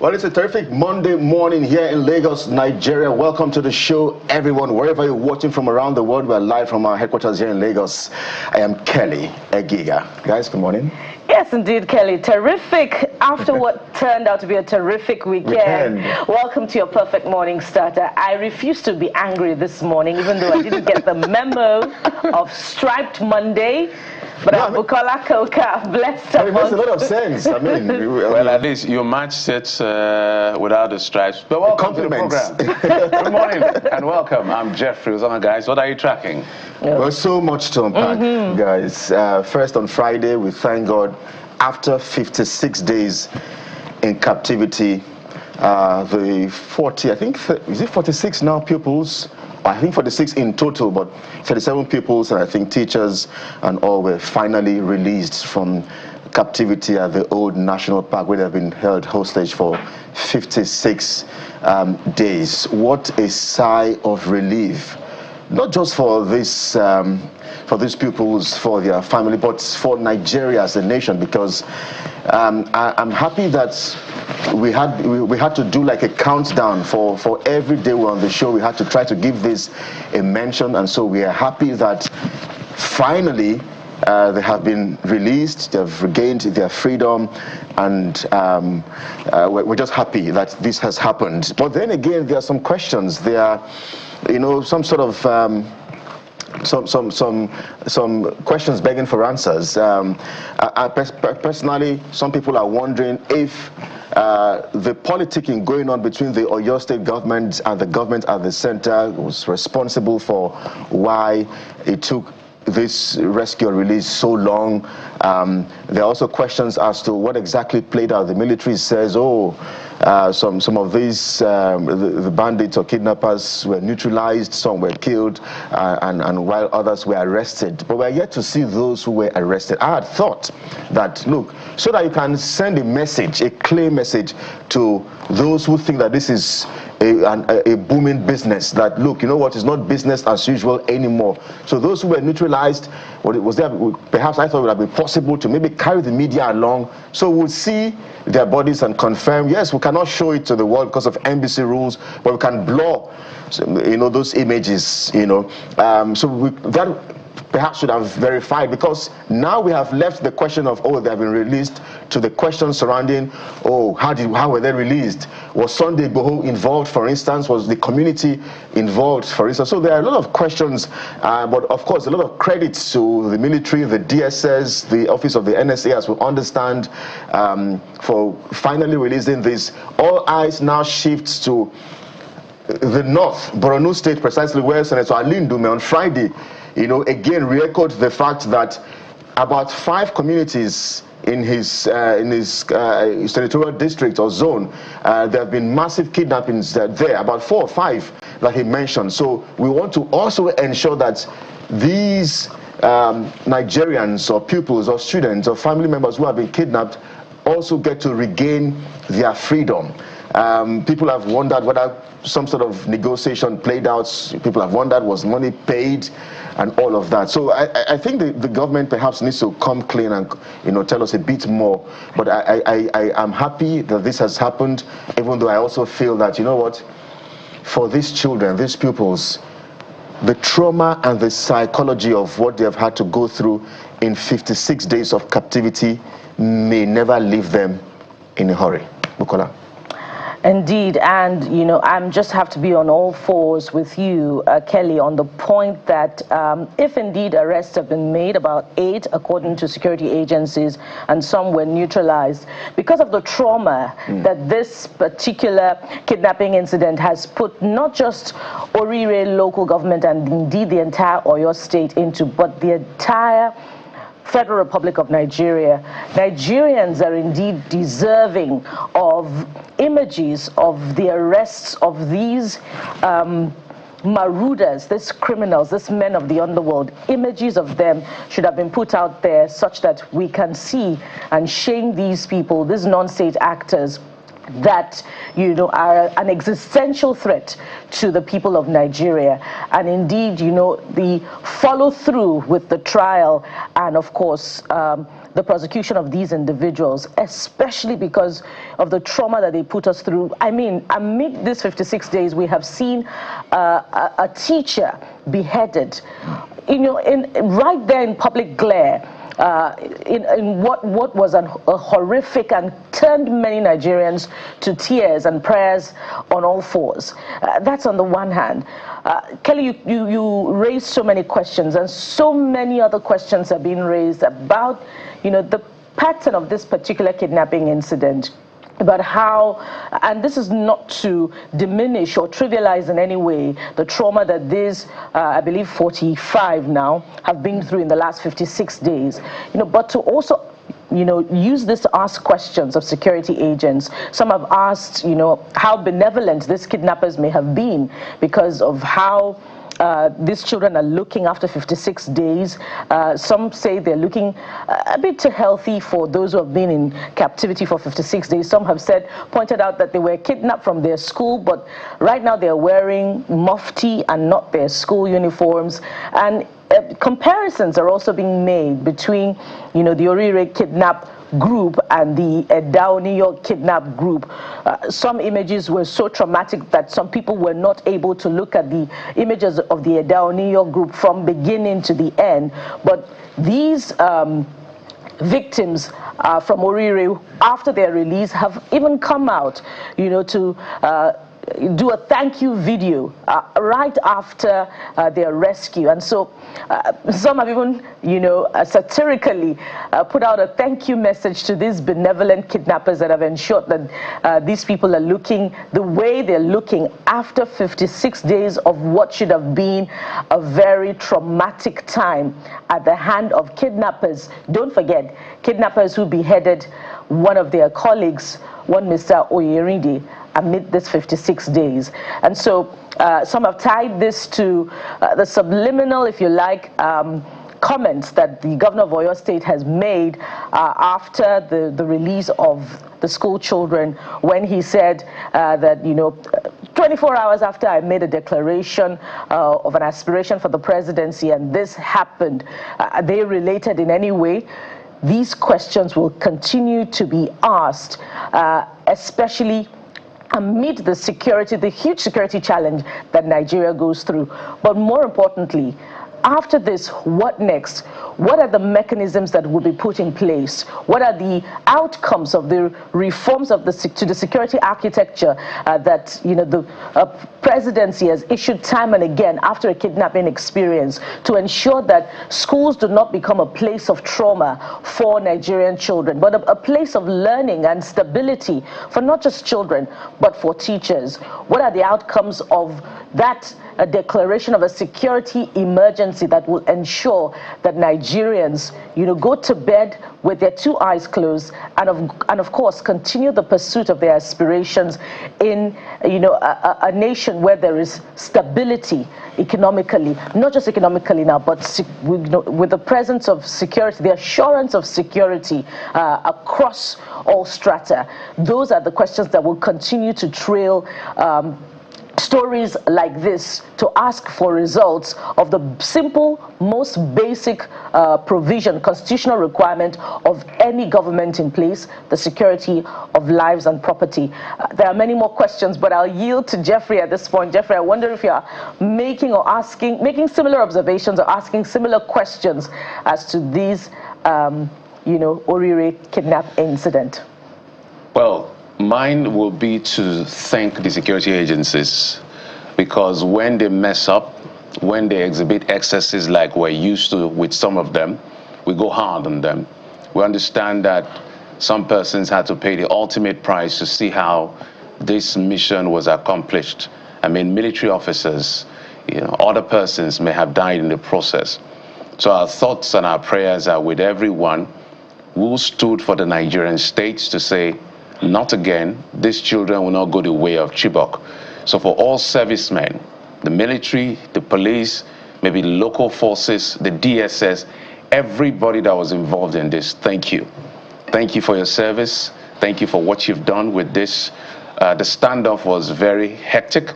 Well, it's a terrific Monday morning here in Lagos, Nigeria. Welcome to the show, everyone. Wherever you're watching from around the world, we're live from our headquarters here in Lagos. I am Kelly Egiga. Guys, good morning. Yes, indeed, Kelly. Terrific. After what turned out to be a terrific weekend. Welcome to your perfect morning starter. I refuse to be angry this morning, even though I didn't get the memo of Striped Monday. But Bukola Koka, blessed. It makes a lot of sense. I mean, well, at least your match sits without the stripes. But welcome to the program. Good morning and welcome. I'm Jeffrey Uzama, guys. What are you tracking? Well, so much to unpack, guys. First on Friday, we thank God, after 56 days in captivity, the 40, I think, is it 46 now pupils? I think 46 in total, but 37 pupils and I think teachers and all were finally released from captivity at the old National Park where they've been held hostage for 56 days. What a sigh of relief, not just for this for these pupils, for their family, but for Nigeria as a nation, because I'm happy that we had to do like a countdown for every day we're on the show. We had to try to give this a mention, and so we are happy that finally they have been released, they've regained their freedom, and we're just happy that this has happened. But then again, there are some questions. There are, you know, some sort of some questions begging for answers. Personally, some people are wondering if the politicking going on between the Oyo State government and the government at the center was responsible for why it took this rescue and release so long. There are also questions as to what exactly played out. The military says, some of these the bandits or kidnappers were neutralized, some were killed, and while others were arrested. But we're yet to see those who were arrested. I had thought that, look, so that you can send a message, a clear message to those who think that this is a booming business, that look, you know what, it's not business as usual anymore. So those who were neutralized, was there, perhaps I thought it would have been possible to maybe carry the media along so we'll see their bodies and confirm, yes, we cannot show it to the world because of embassy rules, but we can blur, you know, those images, you know. That perhaps should have verified, because now we have left the question of, they have been released, to the question surrounding, how were they released? Was Sunday Igboho involved, for instance? Was the community involved, for instance? So there are a lot of questions, but of course a lot of credits to the military, the DSS, the office of the NSA, as we understand, for finally releasing this. All eyes now shift to the north, Borno State, precisely where Senator Ali Ndume on Friday, you know, again re-echoed the fact that about 5 communities in his senatorial district or zone, there have been massive kidnappings there, about 4 or 5 that he mentioned. So we want to also ensure that these Nigerians or pupils or students or family members who have been kidnapped also get to regain their freedom. People have wondered whether some sort of negotiation played out. People have wondered, was money paid, and all of that. So I think the government perhaps needs to come clean and, you know, tell us a bit more. But I am happy that this has happened, even though I also feel that, you know what, for these children, these pupils, the trauma and the psychology of what they have had to go through in 56 days of captivity may never leave them in a hurry. Bukola. Indeed, and you know, I'm just have to be on all fours with you, Kelly, on the point that if indeed arrests have been made, about 8 according to security agencies, and some were neutralized because of the trauma that this particular kidnapping incident has put not just Oriire local government and indeed the entire Oyo State into, but the entire Federal Republic of Nigeria. Nigerians are indeed deserving of images of the arrests of these marauders, these criminals, these men of the underworld. Images of them should have been put out there such that we can see and shame these people, these non-state actors, that, you know, are an existential threat to the people of Nigeria. And indeed, you know, the follow through with the trial and, of course, the prosecution of these individuals, especially because of the trauma that they put us through. I mean, amid these 56 days, we have seen a teacher beheaded, you know, right there in public glare. In what was a horrific and turned many Nigerians to tears and prayers on all fours. That's on the one hand. Kelly, you raised so many questions, and so many other questions are being raised about, you know, the pattern of this particular kidnapping incident, about how, and this is not to diminish or trivialize in any way the trauma that these, I believe 45 now, have been through in the last 56 days, you know, but to also, you know, use this to ask questions of security agents. Some have asked, you know, how benevolent these kidnappers may have been because of how these children are looking after 56 days. Some say they're looking a bit too healthy for those who have been in captivity for 56 days. Some have pointed out that they were kidnapped from their school, but right now they're wearing mufti and not their school uniforms. And comparisons are also being made between, you know, the Oriire kidnap group and the Edao New York kidnap group. Some images were so traumatic that some people were not able to look at the images of the Edao New York group from beginning to the end. But these victims from Oriire, after their release, have even come out, you know, to do a thank you video right after their rescue. And so some have even, you know, satirically put out a thank you message to these benevolent kidnappers that have ensured that these people are looking the way they're looking after 56 days of what should have been a very traumatic time at the hand of kidnappers. Don't forget, kidnappers who beheaded one of their colleagues, one Mr. Oriire, amid this 56 days. And so some have tied this to the subliminal, if you like, comments that the governor of Oyo State has made after the release of the school children, when he said that, you know, 24 hours after I made a declaration of an aspiration for the presidency and this happened, are they related in any way? These questions will continue to be asked, especially amid the huge security challenge that Nigeria goes through. But more importantly, after this, what next? What are the mechanisms that will be put in place? What are the outcomes of the reforms of to the security architecture that, you know, the presidency has issued time and again after a kidnapping experience, to ensure that schools do not become a place of trauma for Nigerian children, but a place of learning and stability for not just children, but for teachers? What are the outcomes of that a declaration of a security emergency that will ensure that Nigerians, you know, go to bed with their two eyes closed and of course continue the pursuit of their aspirations in, you know, a nation where there is stability economically, not just economically now, but you know, with the presence of security, the assurance of security across all strata. Those are the questions that will continue to trail stories like this, to ask for results of the simple, most basic provision, constitutional requirement of any government in place, the security of lives and property. There are many more questions, but I'll yield to Jeffrey at this point. Jeffrey, I wonder if you're making similar observations or asking similar questions as to these, you know, Oriire kidnap incident. Well, mine will be to thank the security agencies, because when they mess up, when they exhibit excesses like we're used to with some of them, we go hard on them. We understand that some persons had to pay the ultimate price to see how this mission was accomplished. I mean, military officers, you know, other persons may have died in the process. So our thoughts and our prayers are with everyone who stood for the Nigerian state to say, not again, these children will not go the way of Chibok. So for all servicemen, the military, the police, maybe the local forces, the DSS, everybody that was involved in this, thank you. Thank you for your service. thank you for what you've done with this. The standoff was very hectic.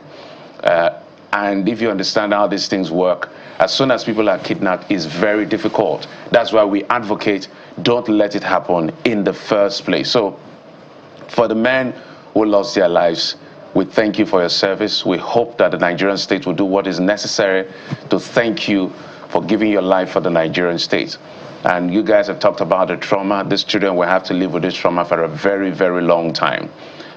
And if you understand how these things work, as soon as people are kidnapped, it's very difficult. That's why we advocate, don't let it happen in the first place. So for the men who lost their lives, we thank you for your service. We hope that the Nigerian state will do what is necessary to thank you for giving your life for the Nigerian state. And you guys have talked about the trauma. These children will have to live with this trauma for a very, very long time.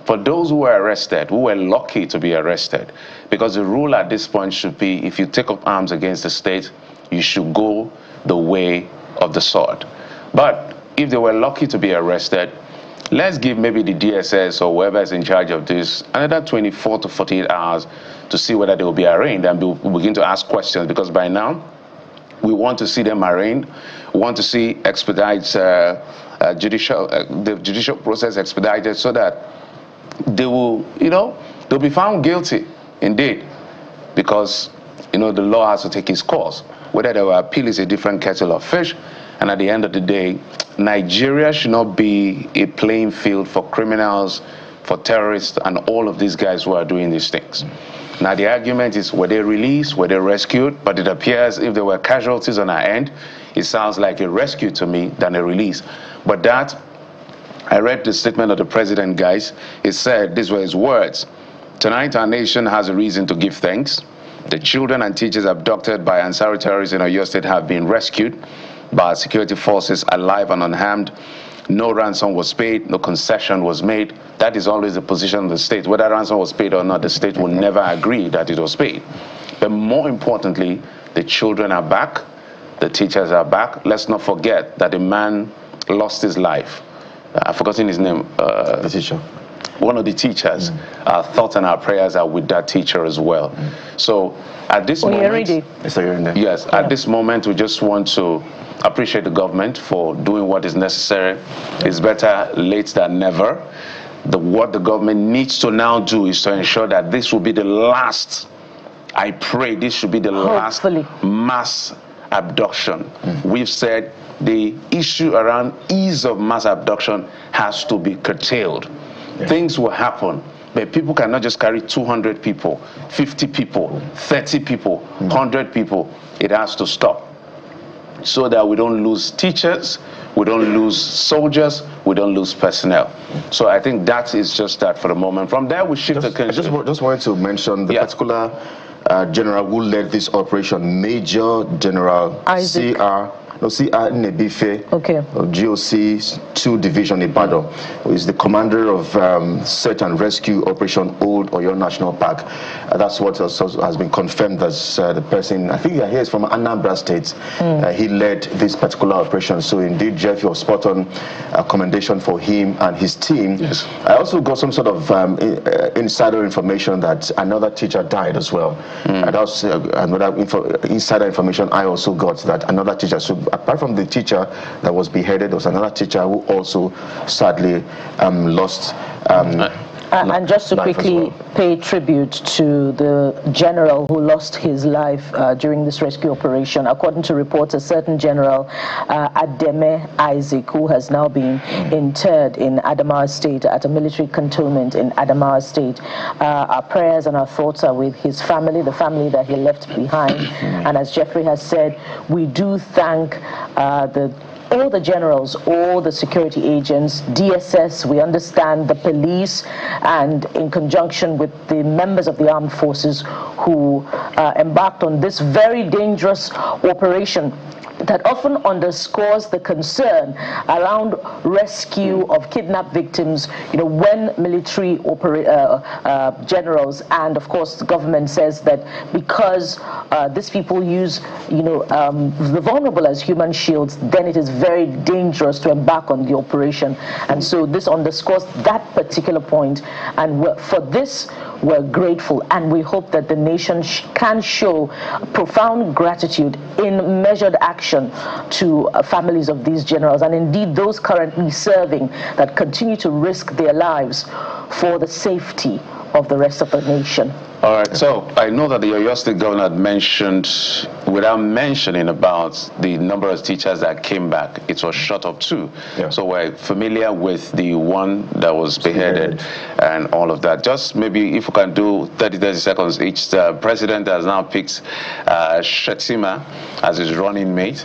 For those who were arrested, who were lucky to be arrested, because the rule at this point should be, if you take up arms against the state, you should go the way of the sword. But if they were lucky to be arrested, let's give maybe the DSS or whoever is in charge of this another 24 to 48 hours to see whether they will be arraigned, and we'll begin to ask questions, because by now, we want to see them arraigned. We want to see the judicial process expedited, so that they will, they'll be found guilty, indeed, because, the law has to take its course. Whether they will appeal is a different kettle of fish, and at the end of the day, Nigeria should not be a playing field for criminals, for terrorists, and all of these guys who are doing these things. Now, the argument is, were they released, were they rescued? But it appears if there were casualties on our end, it sounds like a rescue to me than a release. But that, I read the statement of the president, guys. He said, these were his words: "Tonight, our nation has a reason to give thanks. The children and teachers abducted by Ansari terrorists in Oyo State have been rescued by our security forces alive and unharmed. No ransom was paid, no concession was made." That is always the position of the state. Whether ransom was paid or not, the state will never agree that it was paid. But more importantly, the children are back, the teachers are back. Let's not forget that a man lost his life. I've forgotten his name. The teacher. One of the teachers. Our thoughts and our prayers are with that teacher as well. So at this moment, yes, at this moment, we just want to appreciate the government for doing what is necessary. It's better late than never. What the government needs to now do is to ensure that this will be the last. I pray this should be the last mass abduction. We've said the issue around ease of mass abduction has to be curtailed. Things will happen, but people cannot just carry 200 people, 50 people, 30 people, 100 people. It has to stop, so that we don't lose teachers, we don't lose soldiers, we don't lose personnel. So I think that is just that for the moment. From there, we shift the attention. I just wanted to mention the particular general who led this operation, Major General C.R. Nebife, of GOC 2 Division Ibadan, who is the commander of Search and Rescue Operation Old Oyo National Park. That's what has been confirmed as the person. I think he is from Anambra State. He led this particular operation. So indeed, Jeff, you're spot on. Commendation for him and his team. Yes. I also got some sort of insider information that another teacher died as well. And that's another insider information I also got, that another teacher, so apart from the teacher that was beheaded, there was another teacher who also sadly lost and just to quickly pay tribute to the general who lost his life during this rescue operation. According to reports, a certain General Ademe Isaac, who has now been interred in Adamawa State at a military cantonment in Adamawa State. Our prayers and our thoughts are with his family, the family that he left behind. And as Jeffrey has said, we do thank all the generals, all the security agents, DSS, we understand the police, and in conjunction with the members of the armed forces who embarked on this very dangerous operation that often underscores the concern around rescue of kidnapped victims, when military generals, and of course the government says that because these people use, the vulnerable as human shields, then it is very dangerous to embark on the operation. And so this underscores that particular point, and for this we're grateful, and we hope that the nation can show profound gratitude in measured action to families of these generals, and indeed those currently serving that continue to risk their lives for the safety of the rest of the nation. All right, so I know that the Oyo State governor had mentioned, without mentioning about the number of teachers that came back, it was short of 2. Yeah. So we're familiar with the one that was beheaded and all of that. Just maybe if we can do 30 seconds each. The president has now picked Shettima as his running mate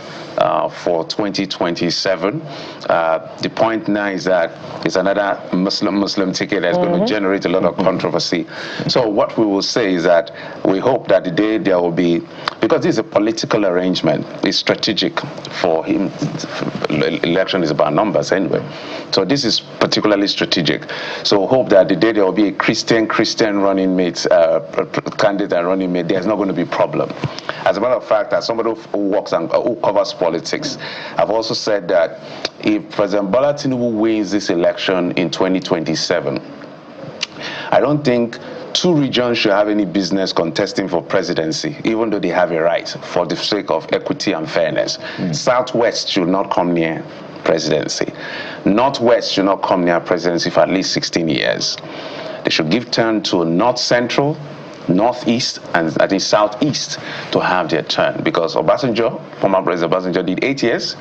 for 2027. The point now is that it's another Muslim ticket that's going to generate a lot of controversy. So what we will say is that we hope that the day there will be, because this is a political arrangement, it's strategic for him. Election is about numbers anyway. So this is particularly strategic. So hope that the day there will be a Christian running mate, candidate and running mate, there's not going to be a problem. As a matter of fact, as somebody who works and who covers politics, I've also said that if President Bola Tinubu wins this election in 2027, I don't think 2 regions should have any business contesting for presidency, even though they have a right, for the sake of equity and fairness. Southwest should not come near presidency. Northwest should not come near presidency for at least 16 years. They should give turn to North Central, Northeast, and I think Southeast to have their turn, because Obasanjo, former President Obasanjo, did 8 years.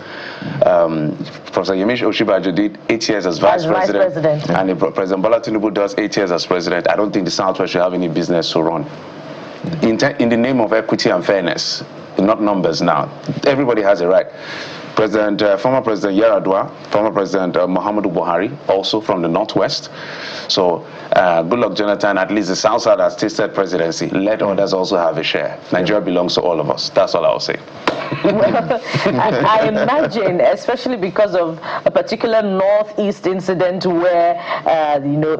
Professor Yemi Oshibajo did 8 years as vice president. And if President Bola Tinubu does 8 years as president, I don't think the Southwest should have any business to run. In the name of equity and fairness, not numbers now. Everybody has a right. Former President Yar'Adua, former President Muhammadu Buhari, also from the Northwest. So, good luck, Jonathan. At least the South Side has tasted presidency. Let others also have a share. Nigeria belongs to all of us. That's all I'll say. Well, I imagine, especially because of a particular Northeast incident where,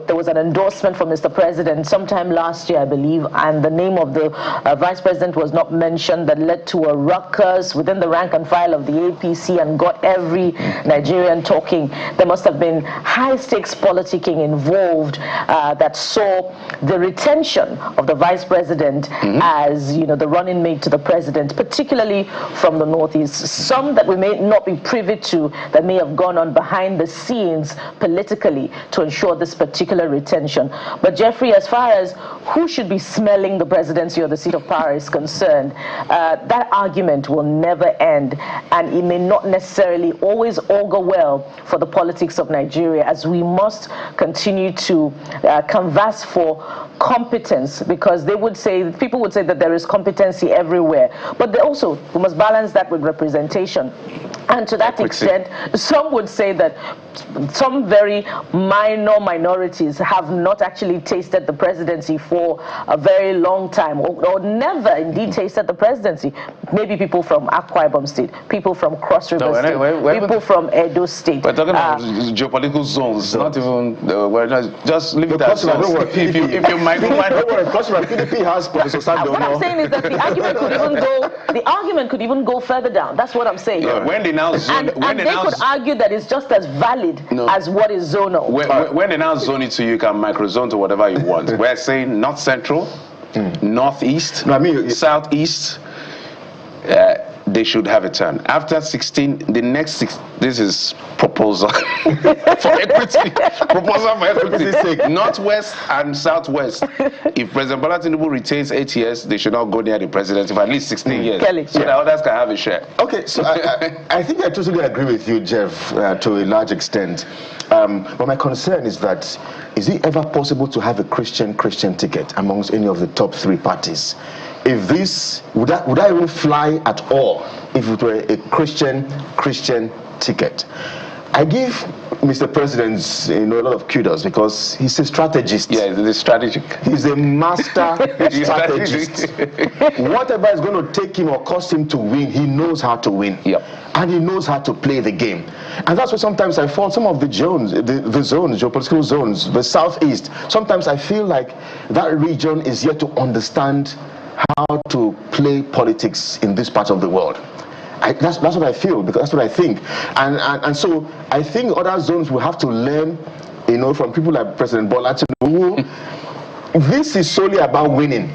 there was an endorsement from Mr. President sometime last year, I believe, and the name of the Vice President was not mentioned, that led to a ruckus within the rank and file of the APC and got every Nigerian talking. There must have been high-stakes politicking involved that saw the retention of the Vice President as, the running mate to the President, particularly from the Northeast. Some that we may not be privy to that may have gone on behind the scenes politically to ensure this particular retention. But Jeffrey, as far as who should be smelling the presidency or the seat of power is concerned, that argument will never end, and it may not necessarily always augur well for the politics of Nigeria, as we must continue to canvass for competence, because people would say that there is competency everywhere, but we must balance that with representation. And to that extent, some would say that some very minor minorities have not actually tasted the presidency for a very long time, or never indeed tasted the presidency. Maybe people from Akwa Ibom State, people from Cross River State, people from Edo State. We're talking about geopolitical zones, not even, just leave it at that. If you micromanage. PDP has Professor Sando. What I'm saying is that the argument could even go further down. That's what I'm saying. Yeah. When they now zone, and they could argue that it's just as valid as what is zonal. When they now zone it to you, can microzone to whatever you want. We're saying North Central, Northeast, Southeast. They should have a turn. After 16, the next 6, this is proposal for equity. Proposal for equity. Northwest and Southwest. If President Bola Tinubu retains 8 years, they should not go near the presidency for at least 16 years. Kelly. So that others can have a share. Okay, so I think I totally agree with you, Jeff, to a large extent. But my concern is that, is it ever possible to have a Christian ticket amongst any of the top 3 parties? If this, would I even fly at all if it were a Christian ticket? I give Mr. President a lot of kudos, because he's a strategist. Yeah, he's strategic. He's a master strategist. Whatever is going to take him or cost him to win, he knows how to win. Yep. And he knows how to play the game. And that's why sometimes I fault some of the zones, geopolitical zones, the Southeast. Sometimes I feel like that region is yet to understand how to play politics in this part of the world. That's what I feel, because that's what I think. And so I think other zones will have to learn, from people like President Bola Tinubu. This is solely about winning,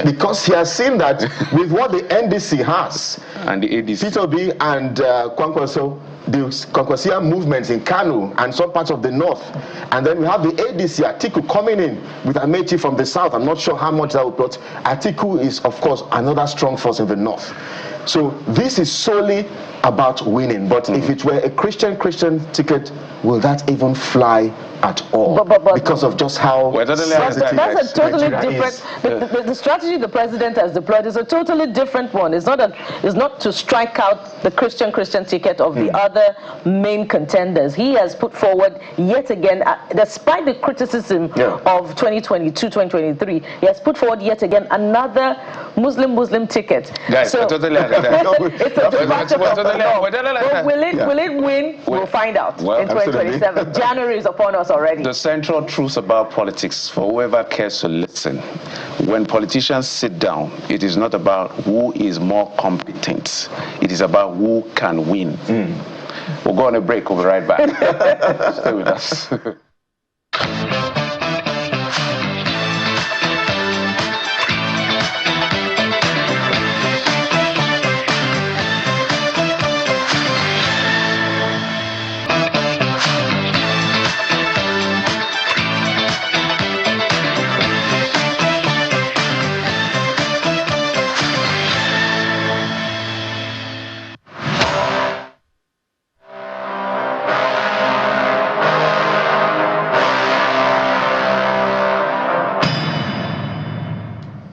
because he has seen that with what the NDC has, and the ADC, Peter B and Kwankwaso, the Konkosia movements in Kano and some parts of the north. And then we have the ADC, Atiku, coming in with Amechi from the south. I'm not sure how much that will put. Atiku is, of course, another strong force in the north. So this is solely about winning. But if it were a Christian ticket, will that even fly at all? But because of just how sensitive that's a totally different. The strategy the president has deployed is a totally different one. It's not to strike out the Christian ticket of the other main contenders. He has put forward yet again, despite the criticism of 2022, 2023, he has put forward yet again another Muslim ticket. Guys, so totally it's a departure from the norm. Will it win? We'll find out in 2027. January is upon us already. The central truth about politics, for whoever cares to listen, when politicians sit down, it is not about who is more competent. It is about who can win. We'll go on a break. We'll be right back. Stay with us.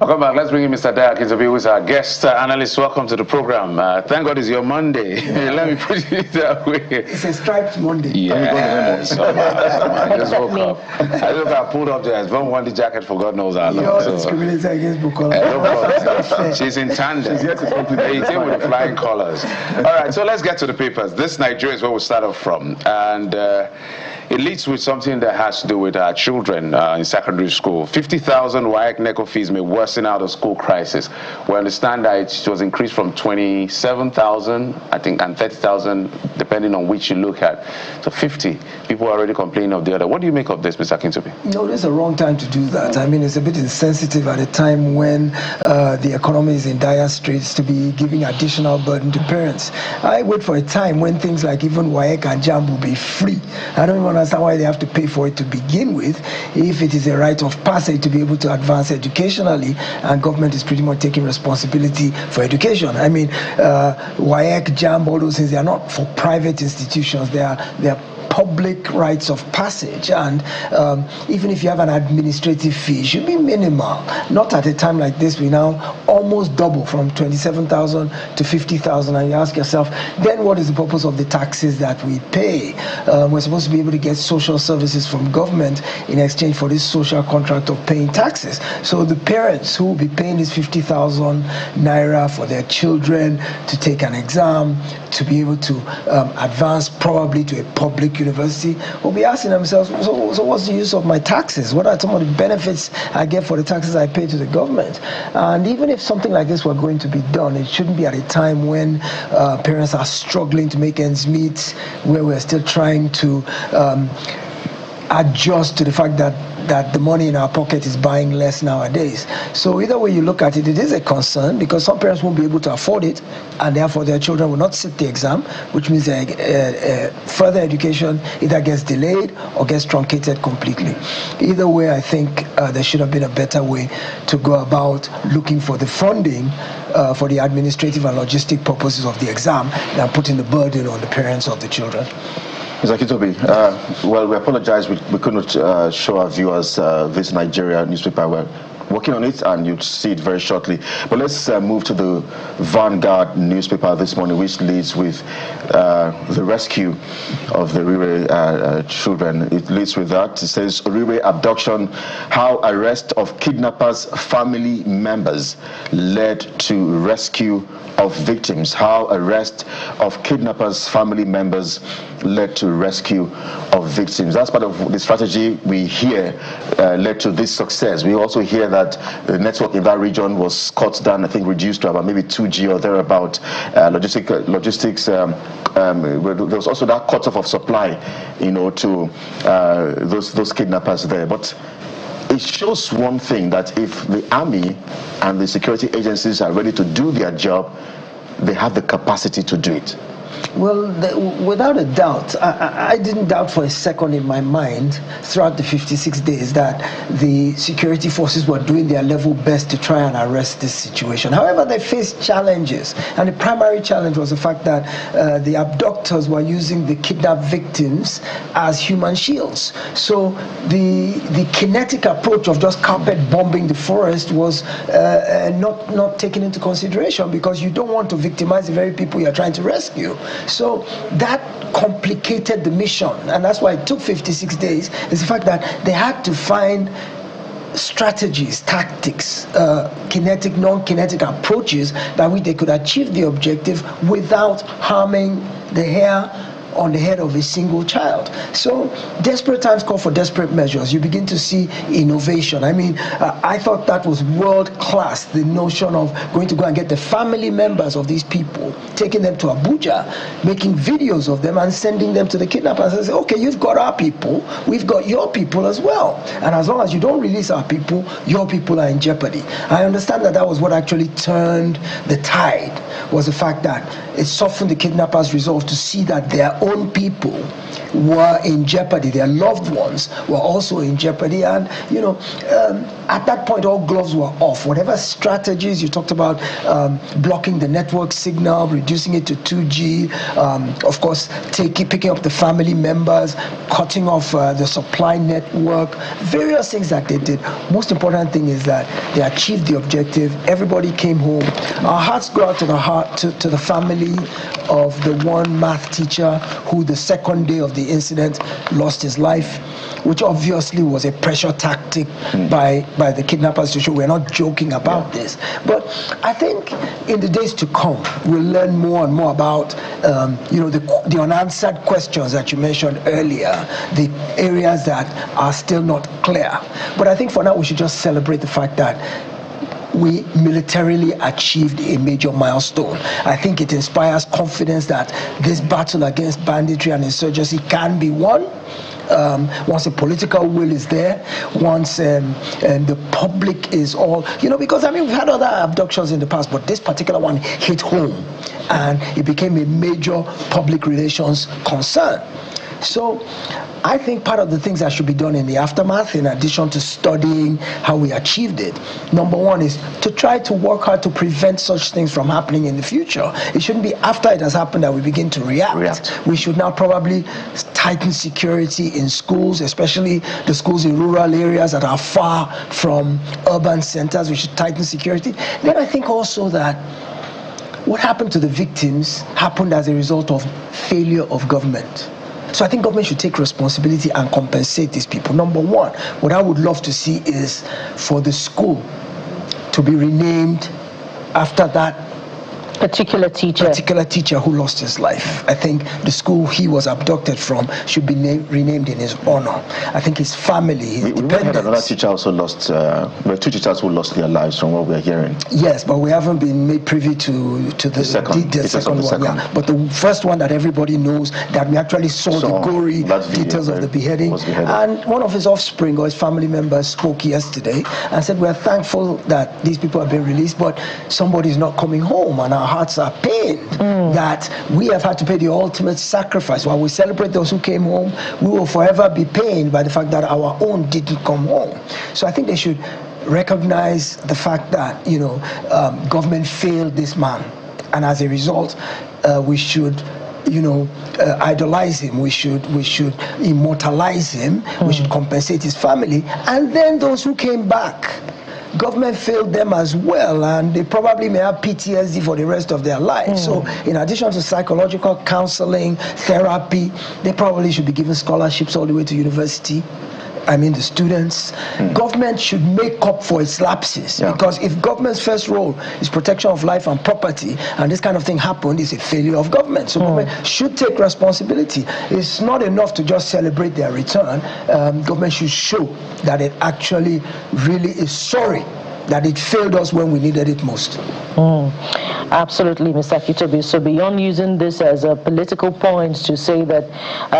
Welcome back. Let's bring in Mr. Dayak Akintobi, who is our guest analyst. Welcome to the program. Thank God it's your Monday. Let me put it that way. It's a striped Monday. Yeah. I just woke up. I pulled up there. I won the jacket for God knows how long. You're discriminating against Bukola. She's in tandem. She's here to compliment. He came with the flying colors. All right, so let's get to the papers. This Nigeria is where we start off from. And it leads with something that has to do with our children in secondary school. 50,000 WAEC NECO fees may worsen out of school crisis. We understand that it was increased from 27,000, I think, and 30,000, depending on which you look at. So 50. People are already complaining of the other. What do you make of this, Mr. Akintobi? No, this is the wrong time to do that. I mean, it's a bit insensitive at a time when the economy is in dire straits to be giving additional burden to parents. I wait for a time when things like even WAEC and JAMB will be free. I don't even understand why they have to pay for it to begin with, if it is a rite of passage to be able to advance educationally, and government is pretty much taking responsibility for education. I mean, WAEC, JAMB, all those things, they are not for private institutions. They are public rites of passage, and even if you have an administrative fee, it should be minimal. Not at a time like this. We now almost double from 27,000 to 50,000, and you ask yourself, then what is the purpose of the taxes that we pay? We're supposed to be able to get social services from government in exchange for this social contract of paying taxes. So the parents who will be paying this 50,000 naira for their children to take an exam, to be able to advance probably to a public university, will be asking themselves, so what's the use of my taxes? What are some of the benefits I get for the taxes I pay to the government? And even if something like this were going to be done, it shouldn't be at a time when parents are struggling to make ends meet, where we're still trying to adjust to the fact that the money in our pocket is buying less nowadays. So either way you look at it, it is a concern, because some parents won't be able to afford it, and therefore their children will not sit the exam, which means further education either gets delayed or gets truncated completely. Either way, I think there should have been a better way to go about looking for the funding for the administrative and logistic purposes of the exam than putting the burden on the parents of the children. Mr. Akintobi, well, we apologize. We couldn't show our viewers this Nigeria newspaper. We're working on it, and you'll see it very shortly. But let's move to the Vanguard newspaper this morning, which leads with the rescue of the Oriire children. It leads with that. It says, Oriire abduction, how arrest of kidnappers' family members led to rescue of victims. How arrest of kidnappers' family members led to rescue of victims. That's part of the strategy we hear led to this success. We also hear that the network in that region was cut down, I think reduced to about maybe 2G or thereabout. Logistics, there was also that cut off of supply, to those kidnappers there. But it shows one thing, that if the army and the security agencies are ready to do their job, they have the capacity to do it. Well, without a doubt, I didn't doubt for a second in my mind throughout the 56 days that the security forces were doing their level best to try and arrest this situation. However, they faced challenges, and the primary challenge was the fact that the abductors were using the kidnapped victims as human shields. So the kinetic approach of just carpet bombing the forest was not taken into consideration, because you don't want to victimize the very people you're trying to rescue. So that complicated the mission, and that's why it took 56 days, is the fact that they had to find strategies, tactics, kinetic, non-kinetic approaches by which they could achieve the objective without harming the hair on the head of a single child. So desperate times call for desperate measures. You begin to see innovation. I mean, I thought that was world class, the notion of going to go and get the family members of these people, taking them to Abuja, making videos of them and sending them to the kidnappers and say, okay, you've got our people, we've got your people as well. And as long as you don't release our people, your people are in jeopardy. I understand that that was what actually turned the tide, was the fact that it softened the kidnappers' resolve to see that their own people were in jeopardy, their loved ones were also in jeopardy, and at that point all gloves were off. Whatever strategies you talked about, blocking the network signal, reducing it to 2G, of course picking up the family members, cutting off the supply network, various things that they did. Most important thing is that they achieved the objective. Everybody came home. Our hearts go out to the family of the one math teacher who the second day of the incident lost his life, which obviously was a pressure tactic by the kidnappers to show we're not joking about this. But I think in the days to come, we'll learn more and more about the unanswered questions that you mentioned earlier, the areas that are still not clear. But I think for now we should just celebrate the fact that we militarily achieved a major milestone. I think it inspires confidence that this battle against banditry and insurgency can be won. Once the political will is there, once the public is all, because I mean, we've had other abductions in the past, but this particular one hit home and it became a major public relations concern. So I think part of the things that should be done in the aftermath, in addition to studying how we achieved it, number one is to try to work hard to prevent such things from happening in the future. It shouldn't be after it has happened that we begin to react. We should now probably tighten security in schools, especially the schools in rural areas that are far from urban centers. We should tighten security. Then I think also that what happened to the victims happened as a result of failure of government. So I think government should take responsibility and compensate these people. Number one, what I would love to see is for the school to be renamed after that particular teacher who lost his life. I think the school he was abducted from should be renamed in his honor. I think his family, his dependents. We had another teacher also lost, there were two teachers who lost their lives from what we're hearing. Yes, but we haven't been made privy to the second one. Yeah. But the first one that everybody knows, that we actually saw the gory details of the beheading. And one of his offspring or his family members spoke yesterday and said, we're thankful that these people have been released, but somebody's not coming home, and our hearts are pained that we have had to pay the ultimate sacrifice. While we celebrate those who came home, we will forever be pained by the fact that our own didn't come home. So I think they should recognize the fact that government failed this man, and as a result we should idolize him, we should immortalize him, we should compensate his family, and then those who came back, government failed them as well, and they probably may have PTSD for the rest of their lives. So in addition to psychological counseling, therapy, they probably should be given scholarships all the way to university. I mean, the students. Government should make up for its lapses, because if government's first role is protection of life and property, and this kind of thing happened, it's a failure of government. So government should take responsibility. It's not enough to just celebrate their return. Government should show that it actually really is sorry that it failed us when we needed it most. Absolutely, Mr. Akitobi. So beyond using this as a political point to say that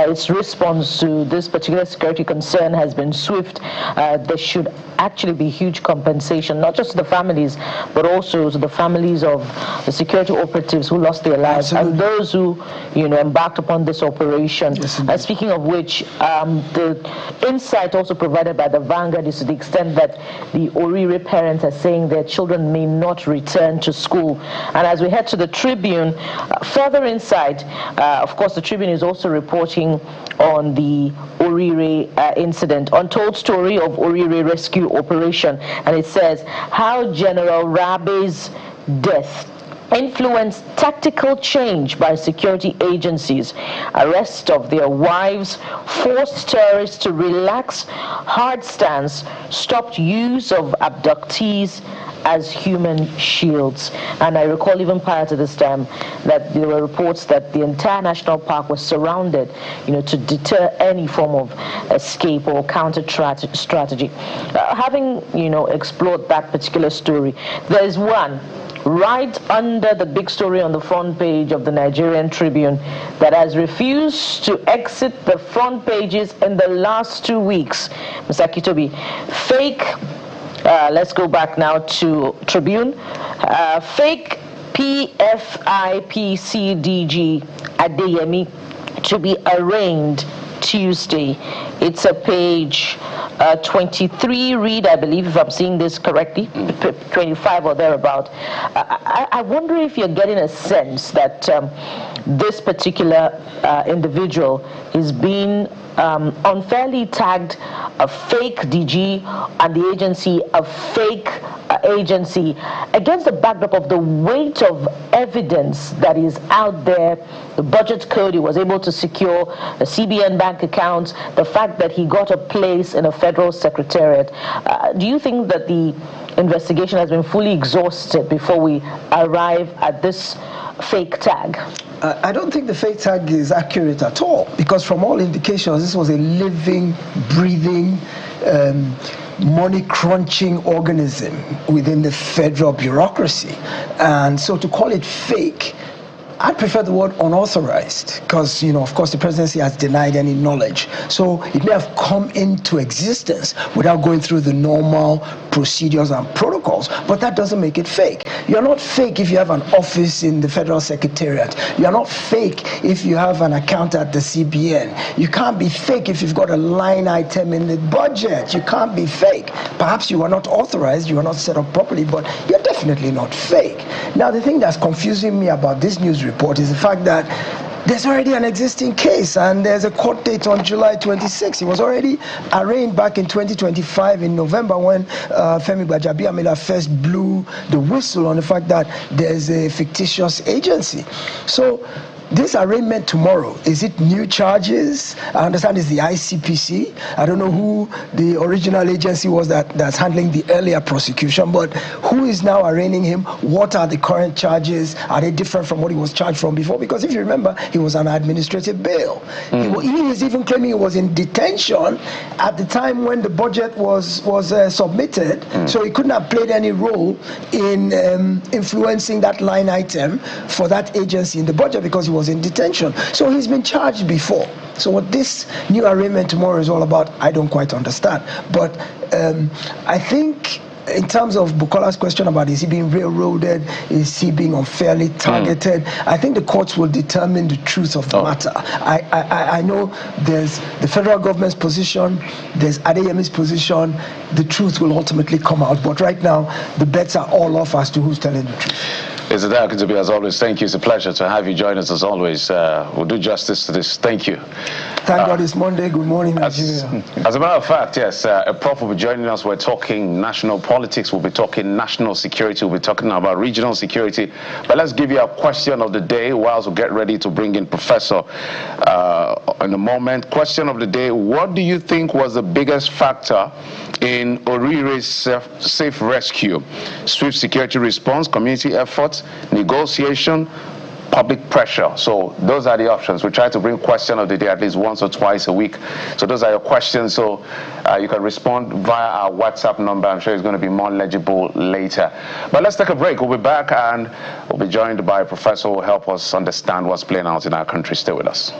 its response to this particular security concern has been swift, there should actually be huge compensation, not just to the families, but also to the families of the security operatives who lost their lives. Absolutely. And those who, embarked upon this operation. Yes, speaking of which, the insight also provided by the Vanguard is to the extent that the Oriire parents are saying their children may not return to school. And as we head to the Tribune, further insight, of course, the Tribune is also reporting on the Oriire incident, untold story of Oriire rescue operation. And it says, how General Rabe's death influenced tactical change by security agencies, arrest of their wives, forced terrorists to relax hard stance, stopped use of abductees as human shields. And I recall even prior to this time that there were reports that the entire national park was surrounded, to deter any form of escape or counter strategy. Having, explored that particular story, there is one right under the big story on the front page of the Nigerian Tribune that has refused to exit the front pages in the last 2 weeks. Mr. Akitobi, fake, let's go back now to Tribune, fake PFIPCDG Adeyemi to be arraigned Tuesday. It's a page 23 read, I believe, if I'm seeing this correctly, 25 or thereabout. I wonder if you're getting a sense that this particular individual is being unfairly tagged a fake DG and the agency a fake agency against the backdrop of the weight of evidence that is out there, the budget code he was able to secure, the CBN bank accounts, the fact that he got a place in a federal secretariat. Do you think that the investigation has been fully exhausted before we arrive at this fake tag? I don't think the fake tag is accurate at all, because from all indications, this was a living, breathing, money-crunching organism within the federal bureaucracy. And so to call it fake, I'd prefer the word unauthorized, because, of course, the presidency has denied any knowledge. So it may have come into existence without going through the normal procedures and protocols, but that doesn't make it fake. You're not fake if you have an office in the Federal Secretariat. You're not fake if you have an account at the CBN. You can't be fake if you've got a line item in the budget. You can't be fake. Perhaps you are not authorized, you are not set up properly, but you're definitely not fake. Now, the thing that's confusing me about this news report is the fact that there's already an existing case, and there's a court date on July 26. He was already arraigned back in 2025 in November when Femi Gbajabiamila first blew the whistle on the fact that there's a fictitious agency. So this arraignment tomorrow, is it new charges? I understand it's the ICPC. I don't know who the original agency was that's handling the earlier prosecution, but who is now arraigning him? What are the current charges? Are they different from what he was charged from before? Because if you remember, he was on administrative bail. He is even claiming he was in detention at the time when the budget was submitted, so he couldn't have played any role in influencing that line item for that agency in the budget because he was in detention. So he's been charged before. So what this new arraignment tomorrow is all about, I don't quite understand. But I think in terms of Bukola's question about is he being railroaded, is he being unfairly targeted, I think the courts will determine the truth of the matter. I know there's the federal government's position, there's Adeyemi's position. The truth will ultimately come out. But right now, the bets are all off as to who's telling the truth. It's a delight to be, as always. Thank you. It's a pleasure to have you join us as always. We'll do justice to this. Thank you. Thank God it's Monday. Good morning, Nigeria. As a matter of fact, yes, a prof will be joining us. We're talking national politics. We'll be talking national security. We'll be talking about regional security. But let's give you a question of the day whilst we get ready to bring in Professor in a moment. Question of the day: what do you think was the biggest factor in Oriire's safe rescue? Swift security response, community efforts, negotiation, public pressure. So those are the options. We try to bring question of the day at least once or twice a week. So those are your questions. So you can respond via our WhatsApp number. I'm sure it's going to be more legible later. But let's take a break. We'll be back and we'll be joined by a professor who will help us understand what's playing out in our country. Stay with us.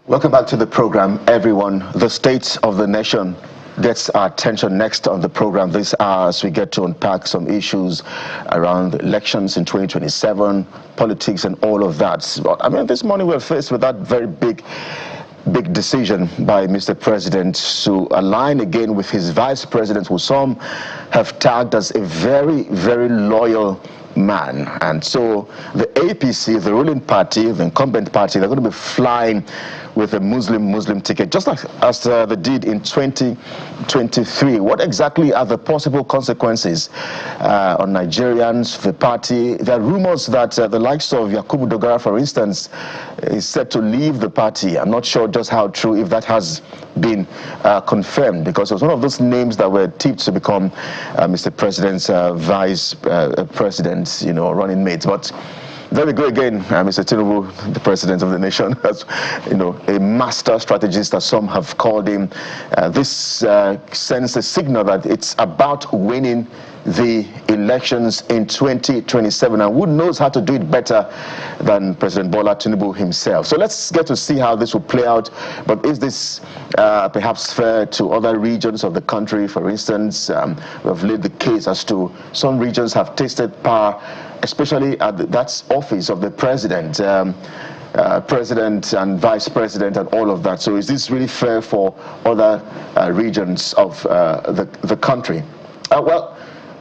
Welcome back to the program, everyone. The state of the nation gets our attention next on the program this hour as we get to unpack some issues around elections in 2027, politics and all of that. But I mean, this morning we're faced with that very big decision by Mr. President to align again with his vice president, who some have tagged as a very, very loyal man. And so the APC, the ruling party, the incumbent party, they're going to be flying with a Muslim ticket, just like as they did in 2023. What exactly are the possible consequences on Nigerians, the party? There are rumors that the likes of Yakubu Dogara, for instance, is set to leave the party. I'm not sure just how true, if that has been confirmed, because it was one of those names that were tipped to become Mr. President's vice president, running mates. But there we go again, Mr. Tinubu, the president of the nation, as a master strategist, as some have called him. This sends a signal that it's about winning the elections in 2027, and who knows how to do it better than President Bola Tinubu himself. So let's get to see how this will play out. But is this perhaps fair to other regions of the country? For instance, we have laid the case as to some regions have tasted power, especially at that office of the president. President and vice president and all of that. So is this really fair for other regions of the country? Well,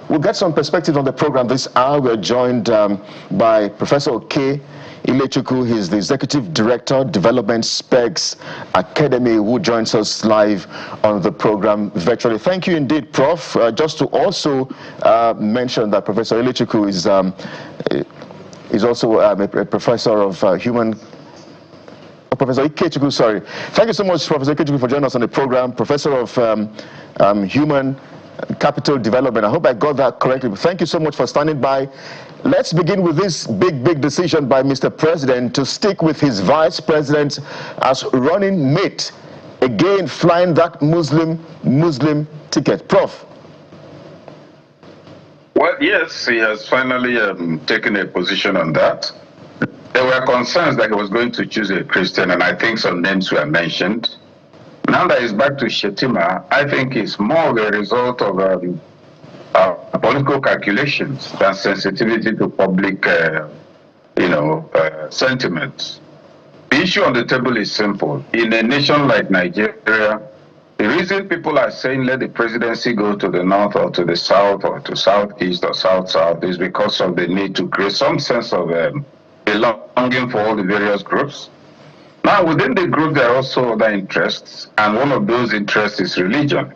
we'll get some perspective on the program this hour. We're joined by Professor Oke Ilechukwu. He's the Executive Director, Development Specs Academy, who joins us live on the program virtually. Thank you indeed, Prof. Just to also mention that Professor Ilechukwu is also a professor of Professor Ikechukwu, sorry. Thank you so much, Professor Ikechukwu, for joining us on the program. Professor of Human Capital Development. I hope I got that correctly. Thank you so much for standing by. Let's begin with this big decision by Mr. President to stick with his vice president as running mate, again flying that Muslim ticket. Prof. Well, yes, he has finally taken a position on that. There were concerns that he was going to choose a Christian, and I think some names were mentioned. Now that he's back to Shetima, I think it's more of a result of political calculations than sensitivity to public, sentiments. The issue on the table is simple. In a nation like Nigeria, the reason people are saying let the presidency go to the north or to the south or to southeast or south-south is because of the need to create some sense of belonging for all the various groups. Now, within the group, there are also other interests, and one of those interests is religion.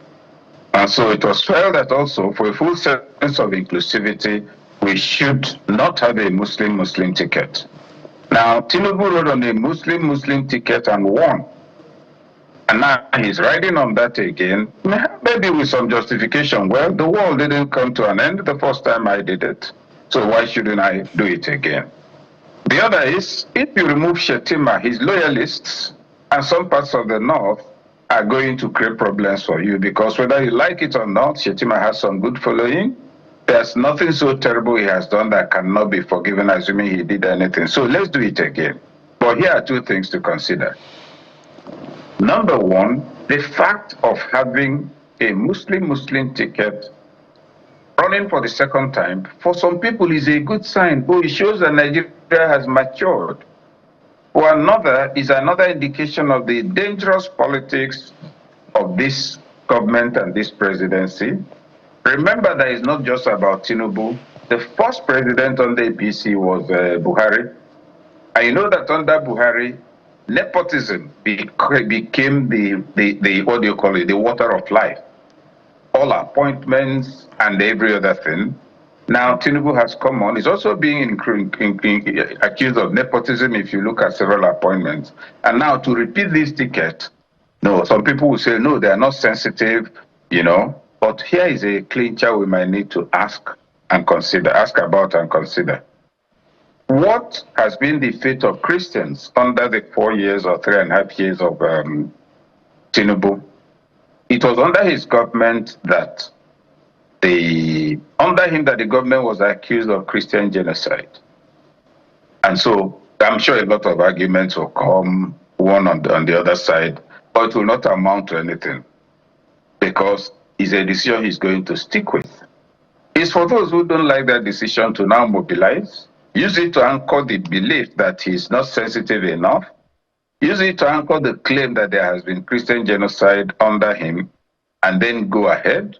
And so it was felt that also, for a full sense of inclusivity, we should not have a Muslim ticket. Now, Tinubu rode on a Muslim ticket and won. And now he's riding on that again, maybe with some justification. Well, the world didn't come to an end the first time I did it, so why shouldn't I do it again? The other is, if you remove Shetima, his loyalists and some parts of the north are going to create problems for you, because whether you like it or not, Shetima has some good following. There's nothing so terrible he has done that cannot be forgiven, assuming he did anything. So let's do it again. But here are two things to consider. Number one, the fact of having a Muslim ticket running for the second time, for some people is a good sign. Oh, it shows that Nigeria has matured. For another is another indication of the dangerous politics of this government and this presidency. Remember that it's not just about Tinubu. The first president on the APC was Buhari. And you know that under Buhari, nepotism became the what do you call it, the water of life. all appointments and every other thing. Now, Tinubu has come on. He's also being accused of nepotism if you look at several appointments. And now to repeat this ticket, no, some people will say, no, they are not sensitive, you know. But here is a clincher we might need to ask about and consider. What has been the fate of Christians under the 4 years or 3.5 years of Tinubu? It was under his government that the government was accused of Christian genocide. And so I'm sure a lot of arguments will come one on the other side, but it will not amount to anything because it's a decision he's going to stick with. It's for those who don't like that decision to now mobilize, use it to anchor the belief that he's not sensitive enough, use it to anchor the claim that there has been Christian genocide under him, and then go ahead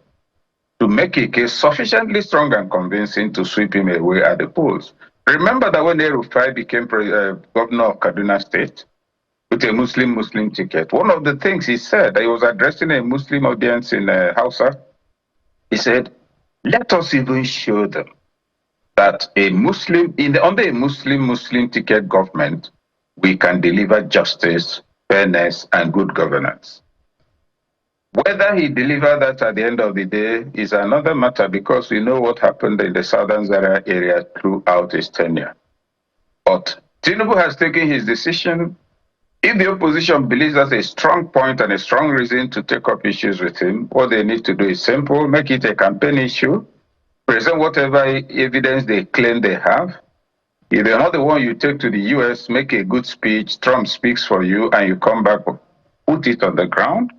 to make a case sufficiently strong and convincing to sweep him away at the polls. Remember that when El-Rufai became governor of Kaduna State with a Muslim ticket, one of the things he said, he was addressing a Muslim audience in Hausa, he said, let us even show them that under a Muslim ticket government, we can deliver justice, fairness, and good governance. Whether he delivered that at the end of the day is another matter because we know what happened in the Southern Zaria area throughout his tenure. But Tinubu has taken his decision. If the opposition believes that's a strong point and a strong reason to take up issues with him, what they need to do is simple, make it a campaign issue, present whatever evidence they claim they have. If they're not the one you take to the US, make a good speech, Trump speaks for you, and you come back, put it on the ground.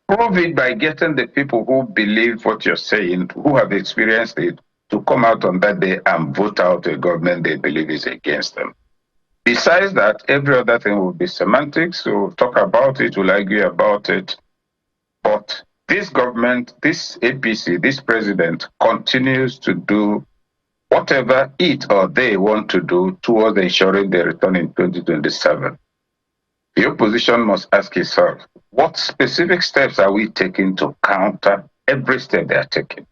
Prove it by getting the people who believe what you're saying, who have experienced it, to come out on that day and vote out a government they believe is against them. Besides that, every other thing will be semantics. We'll talk about it, we'll argue about it. But this government, this APC, this president continues to do whatever it or they want to do towards ensuring they return in 2027. The opposition must ask itself, what specific steps are we taking to counter every step they are taking?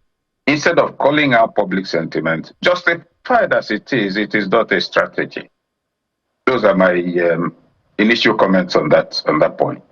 Instead of calling out public sentiment, justified as it is not a strategy. Those are my initial comments on that point.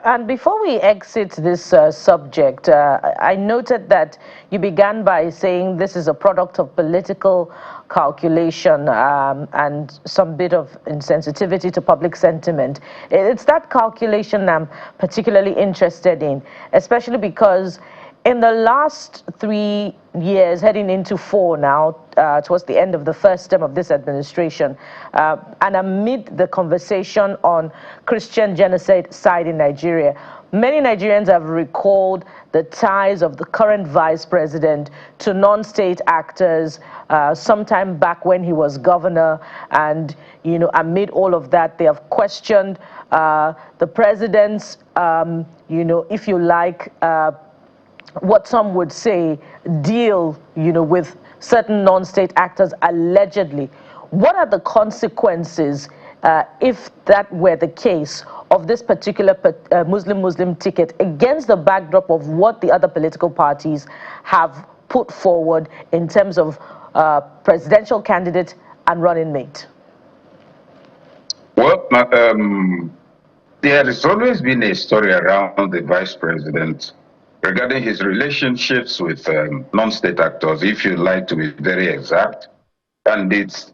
And before we exit this subject, I noted that you began by saying this is a product of political calculation and some bit of insensitivity to public sentiment. It's that calculation I'm particularly interested in, especially because in the last 3 years, heading into 4 now, towards the end of the first term of this administration, and amid the conversation on Christian genocide in Nigeria, many Nigerians have recalled the ties of the current vice president to non-state actors sometime back when he was governor. And, you know, amid all of that, they have questioned the president's, you know, if you like, what some would say, deal, you know, with certain non-state actors allegedly. What are the consequences, if that were the case, of this particular Muslim ticket against the backdrop of what the other political parties have put forward in terms of presidential candidate and running mate? Well, there has always been a story around the vice president regarding his relationships with non-state actors, if you like to be very exact, bandits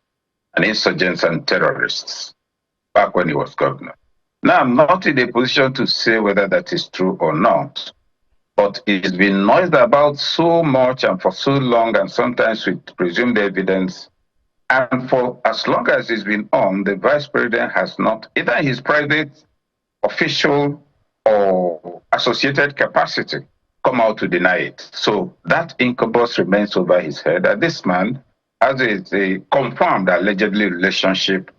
and insurgents and terrorists, back when he was governor. Now, I'm not in a position to say whether that is true or not, but it's been noised about so much and for so long, and sometimes with presumed evidence. And for as long as it's been on, the vice president has not, either in his private, official, or associated capacity, come out to deny it. So that incubus remains over his head. And this man has a confirmed, allegedly, relationship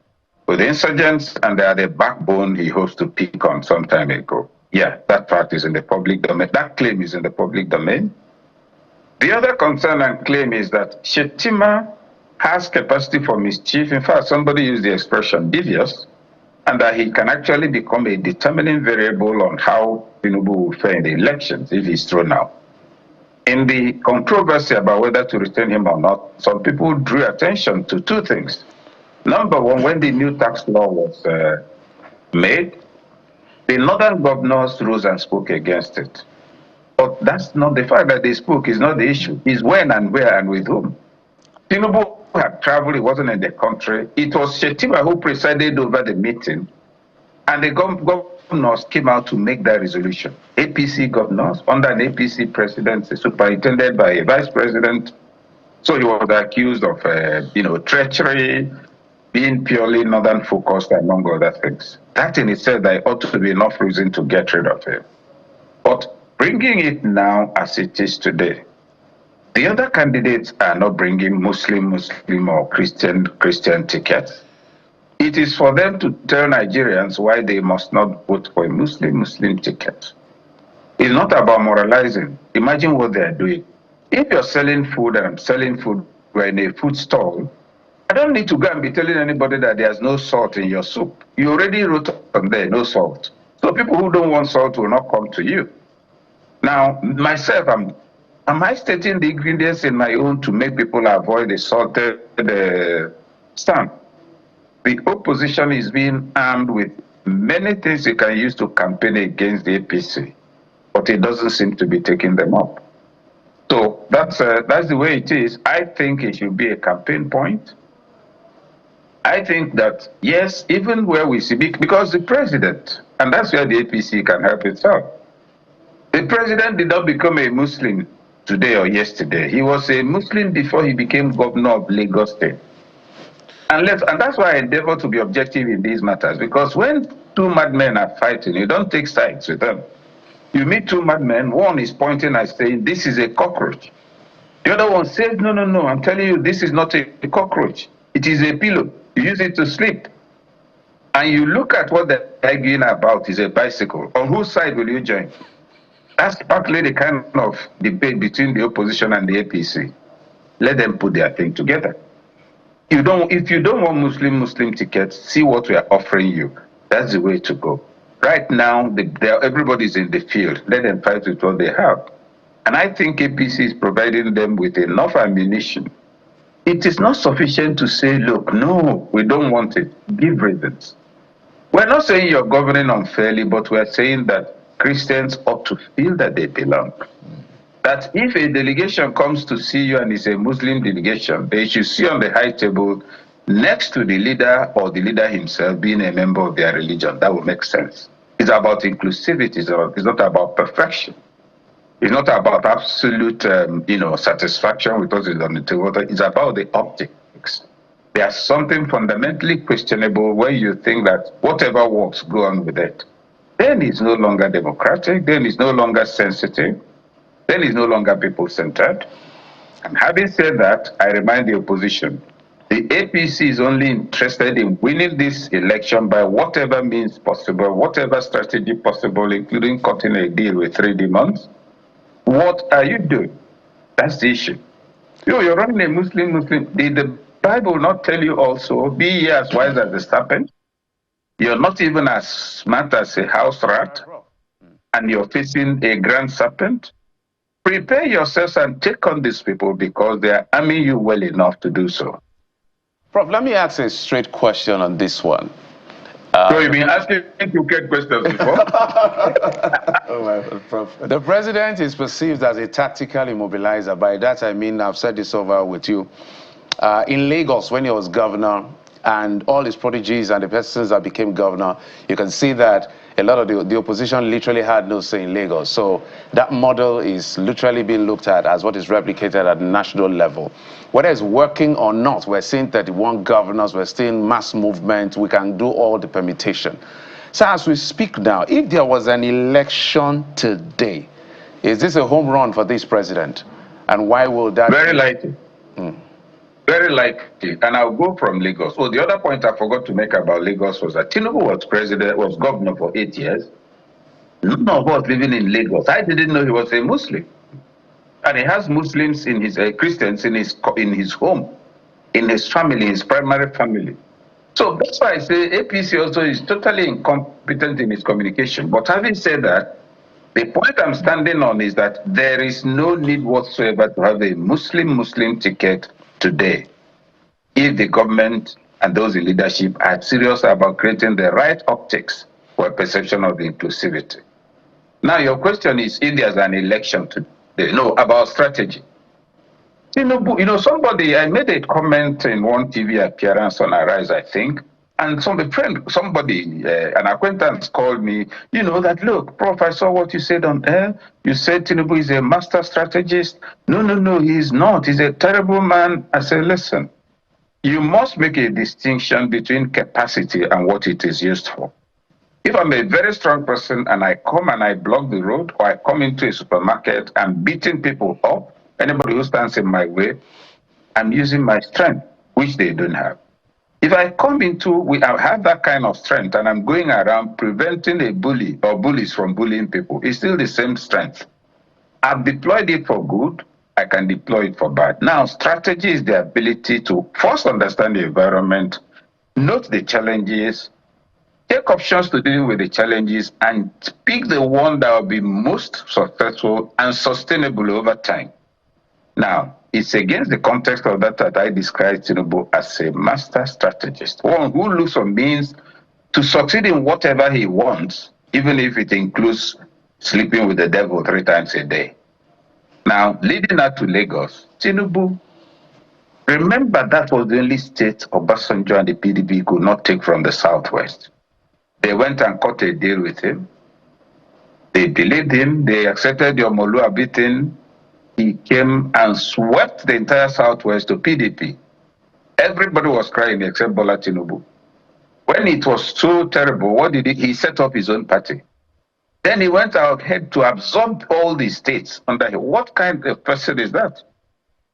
with insurgents, and they are the backbone he hopes to pick on some time ago. Yeah, that fact is in the public domain. That claim is in the public domain. The other concern and claim is that Shettima has capacity for mischief. In fact, somebody used the expression devious, and that he can actually become a determining variable on how Tinubu will fare in the elections if he's thrown out. In the controversy about whether to retain him or not, some people drew attention to two things. Number one, when the new tax law was made, the northern governors rose and spoke against it. But that's not the fact that they spoke is not the issue. It's when and where and with whom. Tinubu had traveled, he wasn't in the country. It was Shetima who presided over the meeting, and the governors came out to make that resolution. APC governors, under an APC presidency, superintended by a vice president. So he was accused of, treachery, being purely northern focused, among other things. That in itself, there ought to be enough reason to get rid of him. But bringing it now as it is today, the other candidates are not bringing Muslim or Christian tickets. It is for them to tell Nigerians why they must not vote for a Muslim ticket. It's not about moralizing. Imagine what they are doing. If you're selling food and I'm selling food, we're in a food stall, I don't need to go and be telling anybody that there's no salt in your soup. You already wrote on there, no salt. So people who don't want salt will not come to you. Now, myself, am I stating the ingredients in my own to make people avoid the salted stamp? The opposition is being armed with many things you can use to campaign against the APC, but it doesn't seem to be taking them up. So that's the way it is. I think it should be a campaign point. I think that, yes, even where we see, because the president, and that's where the APC can help itself. The president did not become a Muslim today or yesterday. He was a Muslim before he became governor of Lagos State. And that's why I endeavor to be objective in these matters, because when two madmen are fighting, you don't take sides with them. You meet two madmen, one is pointing and saying, this is a cockroach. The other one says, no, I'm telling you, this is not a cockroach. It is a pillow. You use it to sleep. And you look at what they're arguing about is a bicycle. On whose side will you join? That's partly the kind of debate between the opposition and the APC. Let them put their thing together. If you don't want Muslim tickets, see what we are offering you. That's the way to go. Right now, everybody's in the field. Let them fight with what they have. And I think APC is providing them with enough ammunition. It is not sufficient to say, look, no, we don't want it. Give reasons. We're not saying you're governing unfairly, but we're saying that Christians ought to feel that they belong. That if a delegation comes to see you and it's a Muslim delegation, they should see on the high table next to the leader or the leader himself being a member of their religion. That would make sense. It's about inclusivity. It's not about perfection. It's not about absolute, satisfaction with what is on the table. It's about the optics. There's something fundamentally questionable when you think that whatever works, go on with it. Then it's no longer democratic. Then it's no longer sensitive. Then it's no longer people-centered. And having said that, I remind the opposition, the APC is only interested in winning this election by whatever means possible, whatever strategy possible, including cutting a deal with 3 demons. What are you doing? That's the issue. You're running a Muslim. Did the Bible not tell you also, be ye as wise as the serpent? You're not even as smart as a house rat, and you're facing a grand serpent. Prepare yourselves and take on these people because they are arming you well enough to do so. Prof, let me ask a straight question on this one. So you've been asking to get questions before? Prof. The president is perceived as a tactical immobilizer. By that I mean, I've said this over with you. In Lagos, when he was governor, and all his prodigies and the persons that became governor, you can see that a lot of the opposition literally had no say in Lagos. So that model is literally being looked at as what is replicated at the national level. Whether it's working or not, we're seeing 31 governors, we're seeing mass movement, we can do all the permutation. So as we speak now, if there was an election today, is this a home run for this president? And why will that Very likely. Very likely, and I'll go from Lagos. Oh, the other point I forgot to make about Lagos was that Tinubu was governor for 8 years. None of us living in Lagos, I didn't know he was a Muslim, and he has Muslims in his Christians in his home, in his family, his primary family. So that's why I say APC also is totally incompetent in its communication. But having said that, The point I'm standing on is that there is no need whatsoever to have a Muslim ticket today if the government and those in leadership are serious about creating the right optics for a perception of the inclusivity. Now, your question is if there's an election today. No, about strategy. Somebody, I made a comment in one TV appearance on Arise, I think, and an acquaintance called me, that, look, Prof, I saw what you said on air. You said Tinubu is a master strategist. No, he's not. He's a terrible man. I said, listen, you must make a distinction between capacity and what it is used for. If I'm a very strong person and I come and I block the road, or I come into a supermarket and beating people up, anybody who stands in my way, I'm using my strength, which they don't have. If I have that kind of strength and I'm going around preventing a bully or bullies from bullying people, it's still the same strength. I've deployed it for good, I can deploy it for bad. Now, strategy is the ability to first understand the environment, note the challenges, take options to deal with the challenges, and pick the one that will be most successful and sustainable over time. Now, it's against the context of that I described Tinubu as a master strategist, one who looks for means to succeed in whatever he wants, even if it includes sleeping with the devil 3 times a day. Now, leading up to Lagos, Tinubu, remember that was the only state Obasanjo and the PDP could not take from the Southwest. They went and cut a deal with him. They believed him. They accepted the Omoluabi thing. He came and swept the entire Southwest to PDP. Everybody was crying except Bola Tinubu. When it was so terrible, what did he? He set up his own party. Then he went ahead to absorb all the states under him. What kind of person is that?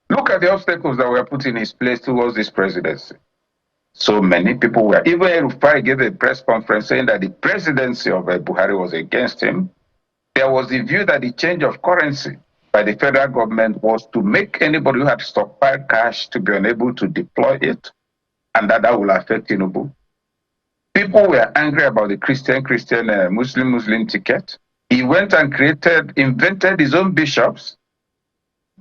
Look at the obstacles that were put in his place towards this presidency. So many people were, even Rufai gave a press conference saying that the presidency of Buhari was against him. There was the view that the change of currency by the federal government was to make anybody who had stockpiled cash to be unable to deploy it, and that will affect Tinubu. People were angry about the Christian, Muslim ticket. He went and invented his own bishops,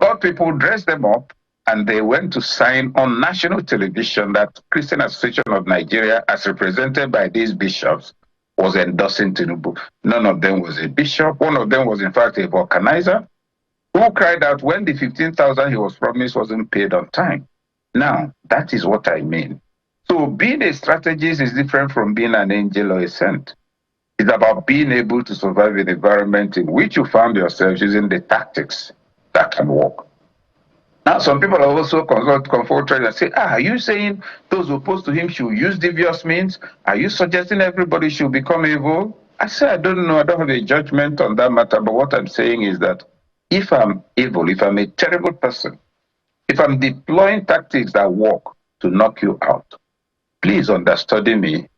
got people, dressed them up, and they went to sign on national television that Christian Association of Nigeria, as represented by these bishops, was endorsing Tinubu. None of them was a bishop. One of them was, in fact, a vulcanizer who cried out when the 15,000 he was promised wasn't paid on time. Now, that is what I mean. So being a strategist is different from being an angel or a saint. It's about being able to survive in an environment in which you found yourself using the tactics that can work. Now, some people are also comforted and say, are you saying those opposed to him should use devious means? Are you suggesting everybody should become evil? I say, I don't know. I don't have a judgment on that matter. But what I'm saying is that if I'm evil, if I'm a terrible person, if I'm deploying tactics that work to knock you out, please understudy me.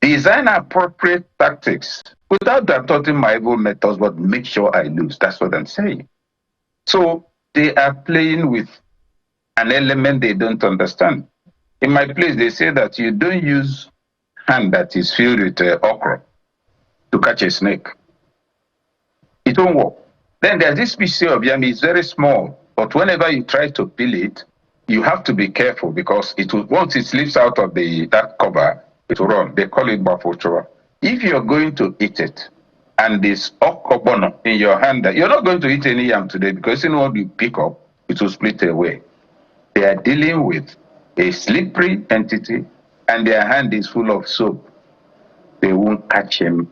Design appropriate tactics without adopting my evil methods, but make sure I lose. That's what I'm saying. So they are playing with an element they don't understand. In my place, they say that you don't use hand that is filled with okra to catch a snake. It won't work. Then there's this piece of yam, it's very small, but whenever you try to peel it, you have to be careful because once it slips out of that cover, it will run. They call it bafochora. If you're going to eat it, and this okobono in your hand, you're not going to eat any yam today because you know what you pick up, it will split away. They are dealing with a slippery entity, and their hand is full of soap. They won't catch him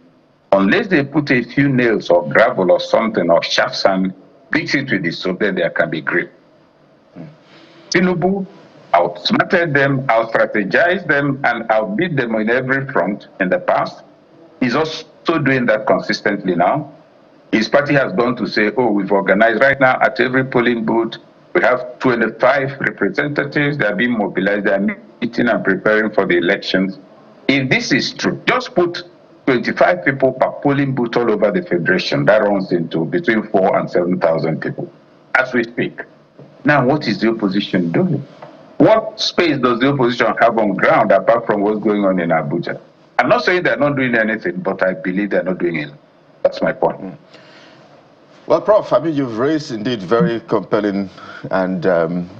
unless they put a few nails or gravel or something or sharp sand, mix it with the soap, then there can be grip. Tinubu outsmarted them, out-strategized them, and outbeat them in every front in the past. He's also doing that consistently now. His party has gone to say, we've organized right now at every polling booth. We have 25 representatives. They are being mobilized. They are meeting and preparing for the elections. If this is true, just put 25 people per polling booth all over the federation. That runs into between 4,000 and 7,000 people as we speak. Now, what is the opposition doing? What space does the opposition have on ground apart from what's going on in Abuja? I'm not saying they're not doing anything, but I believe they're not doing it. That's my point. Well, Prof, I mean, you've raised indeed very compelling and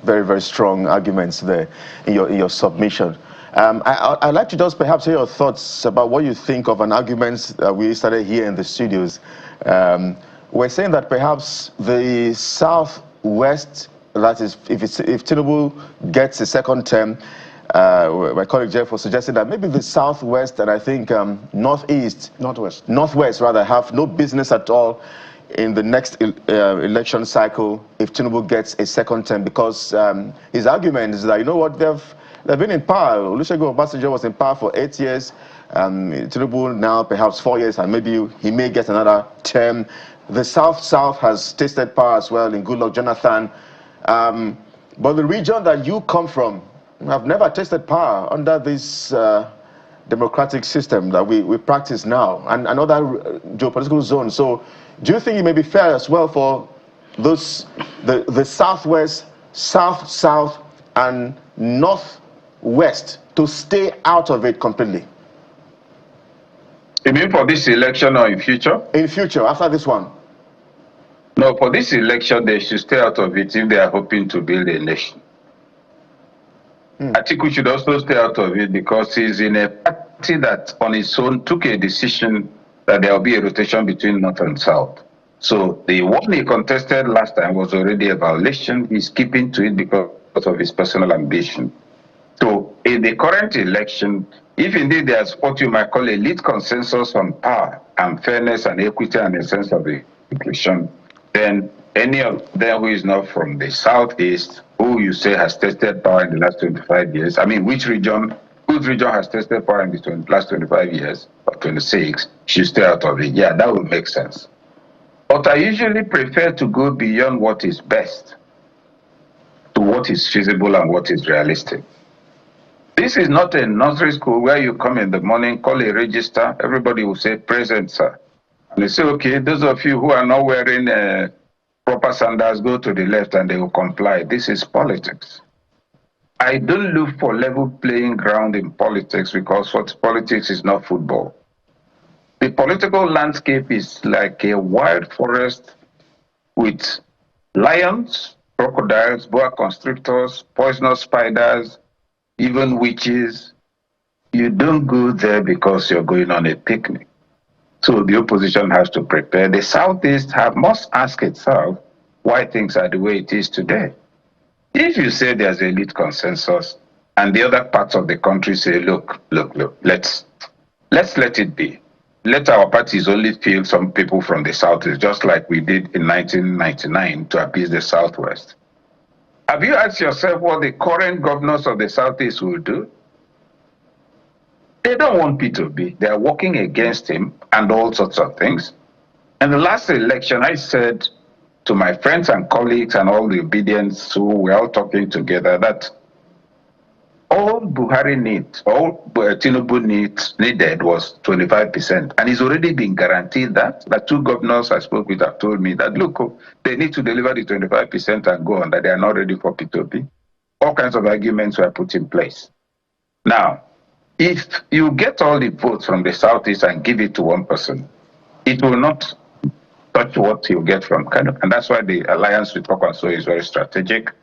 very, very strong arguments there in your submission. I'd like to just perhaps hear your thoughts about what you think of an argument that we started here in the studios. We're saying that perhaps the Southwest, that is, if Tinubu gets a second term, my colleague Jeff was suggesting that maybe the Southwest and I think Northwest rather, have no business at all in the next election cycle if Tinubu gets a second term, because his argument is that, you know what, they've been in power. Olusegun Obasanjo was in power for 8 years. Tinubu now perhaps 4 years, and maybe he may get another term. The South has tasted power as well in Goodluck Jonathan. But the region that you come from have never tasted power under this democratic system that we practice now, and another geopolitical zone. So do you think it may be fair as well for those, the Southwest, South, and Northwest to stay out of it completely? You mean for this election or in future? In future, after this one. No, for this election, they should stay out of it if they are hoping to build a nation. Atiku should also stay out of it because he's in a party that on its own took a decision that there will be a rotation between North and South. So the one he contested last time was already a violation. He's keeping to it because of his personal ambition. So in the current election, if indeed there's what you might call a lead consensus on power and fairness and equity and a sense of inclusion, then any of them who is not from the Southeast, who you say has tested power in the last 25 years, I mean, whose region has tested power in the last 25 years, or 26, should stay out of it. Yeah, that would make sense. But I usually prefer to go beyond what is best to what is feasible and what is realistic. This is not a nursery school where you come in the morning, call a register, everybody will say, present, sir. And they say, okay, those of you who are not wearing proper sandals, go to the left and they will comply. This is politics. I don't look for level playing ground in politics because what politics is not football. The political landscape is like a wild forest with lions, crocodiles, boa constrictors, poisonous spiders, even witches. You don't go there because you're going on a picnic. So the opposition has to prepare. The Southeast must ask itself why things are the way it is today. If you say there's a lead consensus and the other parts of the country say, look, let's let it be. Let our parties only field some people from the Southeast, just like we did in 1999 to appease the Southwest. Have you asked yourself what the current governors of the Southeast will do? They don't want P2B. They are working against him and all sorts of things. In the last election, I said to my friends and colleagues and all the obedience who were all talking together that all Buhari needs, all Tinubu needed was 25%. And he's already been guaranteed that. The two governors I spoke with have told me that, look, they need to deliver the 25% and go on, that they are not ready for P2P. All kinds of arguments were put in place. Now, if you get all the votes from the Southeast and give it to one person, it will not touch what you get from Kano. And that's why the alliance with Okwaso is very strategic.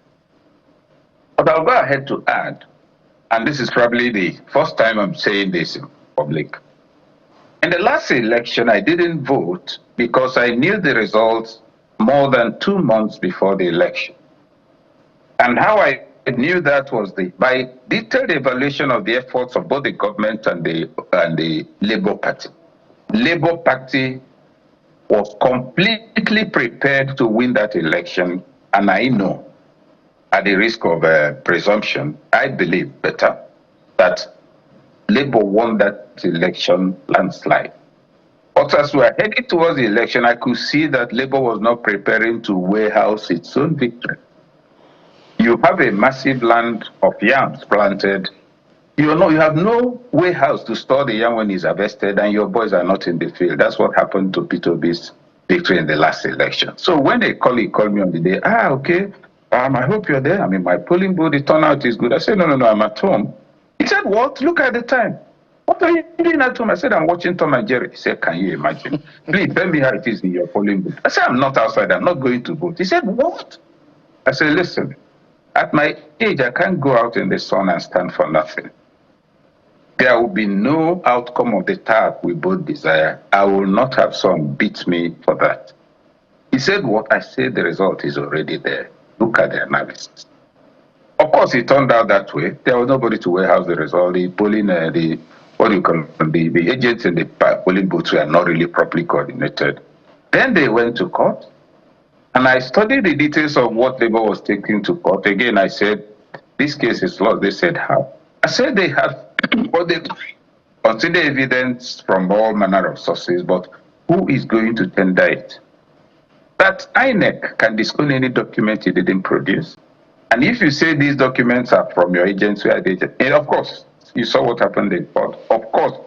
But I'll go ahead to add, and this is probably the first time I'm saying this in public. In the last election, I didn't vote because I knew the results more than 2 months before the election. And how I knew that was by detailed evaluation of the efforts of both the government and the Labour Party. Labour Party was completely prepared to win that election, and I know, at the risk of presumption, I believe better, that Labour won that election landslide. But as we were heading towards the election, I could see that Labour was not preparing to warehouse its own victory. You have a massive land of yams planted. You have no warehouse to store the yam when it's harvested, and your boys are not in the field. That's what happened to P2B's victory in the last election. So when a colleague called me on the day, okay, I hope you're there. I mean, my polling booth, the turnout is good. I said, no, I'm at home. He said, what? Look at the time. What are you doing at home? I said, I'm watching Tom and Jerry. He said, can you imagine? Please tell me how it is in your polling booth. I said, I'm not outside. I'm not going to vote. He said, what? I said, listen, at my age, I can't go out in the sun and stand for nothing. There will be no outcome of the task we both desire. I will not have someone beat me for that. He said, what? I said, the result is already there. Look at the analysis. Of course, it turned out that way. There was nobody to warehouse the result. The polling, the agents in the polling booths were not really properly coordinated. Then they went to court, and I studied the details of what Labour was taking to court. Again, I said, this case is lost. They said, how? I said they have, but they consider evidence from all manner of sources, but who is going to tender it? That INEC can disown any document you didn't produce. And if you say these documents are from your agency, and of course, you saw what happened in court. Of course,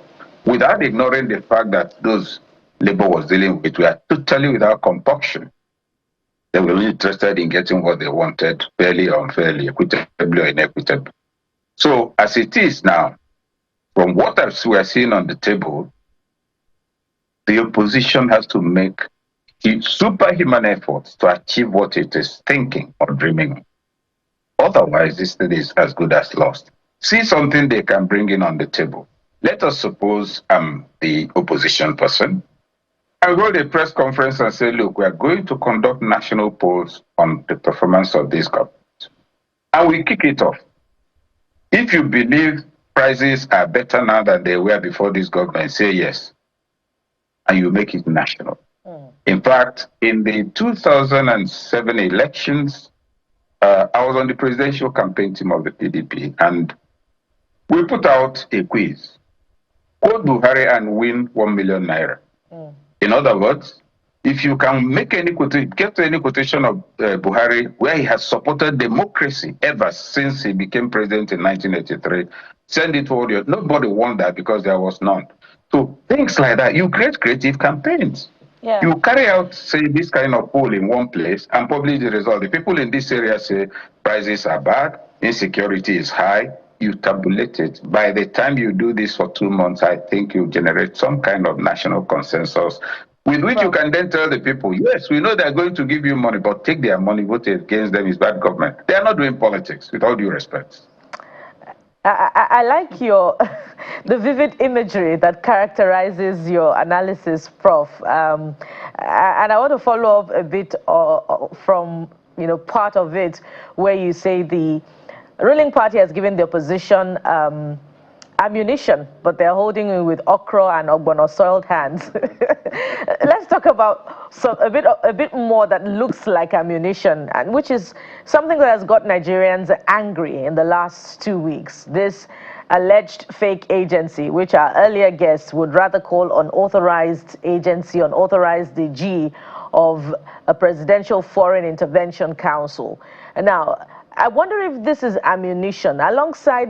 without ignoring the fact that those Labour was dealing with were totally without compunction. They were really interested in getting what they wanted, fairly or unfairly, equitably or inequitably. So as it is now, from what we are seeing on the table, the opposition has to make superhuman efforts to achieve what it is thinking or dreaming. Otherwise, this thing is as good as lost. See something they can bring in on the table. Let us suppose I'm the opposition person. I go to a press conference and say, look, we are going to conduct national polls on the performance of this government. And we kick it off. If you believe prices are better now than they were before this government, say yes. And you make it national. In fact, in the 2007 elections, I was on the presidential campaign team of the PDP, and we put out a quiz. Quote Buhari and win 1 million naira. In other words, if you can make any get any quotation of Buhari where he has supported democracy ever since he became president in 1983, send it forward. Nobody won that because there was none. So things like that, you create creative campaigns. Yeah. You carry out, say, this kind of poll in one place and publish the result. The people in this area say prices are bad, insecurity is high. You tabulate it. By the time you do this for 2 months, I think you generate some kind of national consensus with which you can then tell the people, yes, we know they're going to give you money, but take their money, vote against them is bad government. They are not doing politics, with all due respect. I like your the vivid imagery that characterizes your analysis, Prof. And I want to follow up a bit from part of it where you say the ruling party has given the opposition ammunition, but they're holding it with okra and ogbono soiled hands. Let's talk about a bit more that looks like ammunition, and which is something that has got Nigerians angry in the last 2 weeks. This alleged fake agency, which our earlier guests would rather call unauthorized agency, unauthorized DG of a Presidential Foreign Intervention Council. And now, I wonder if this is ammunition alongside,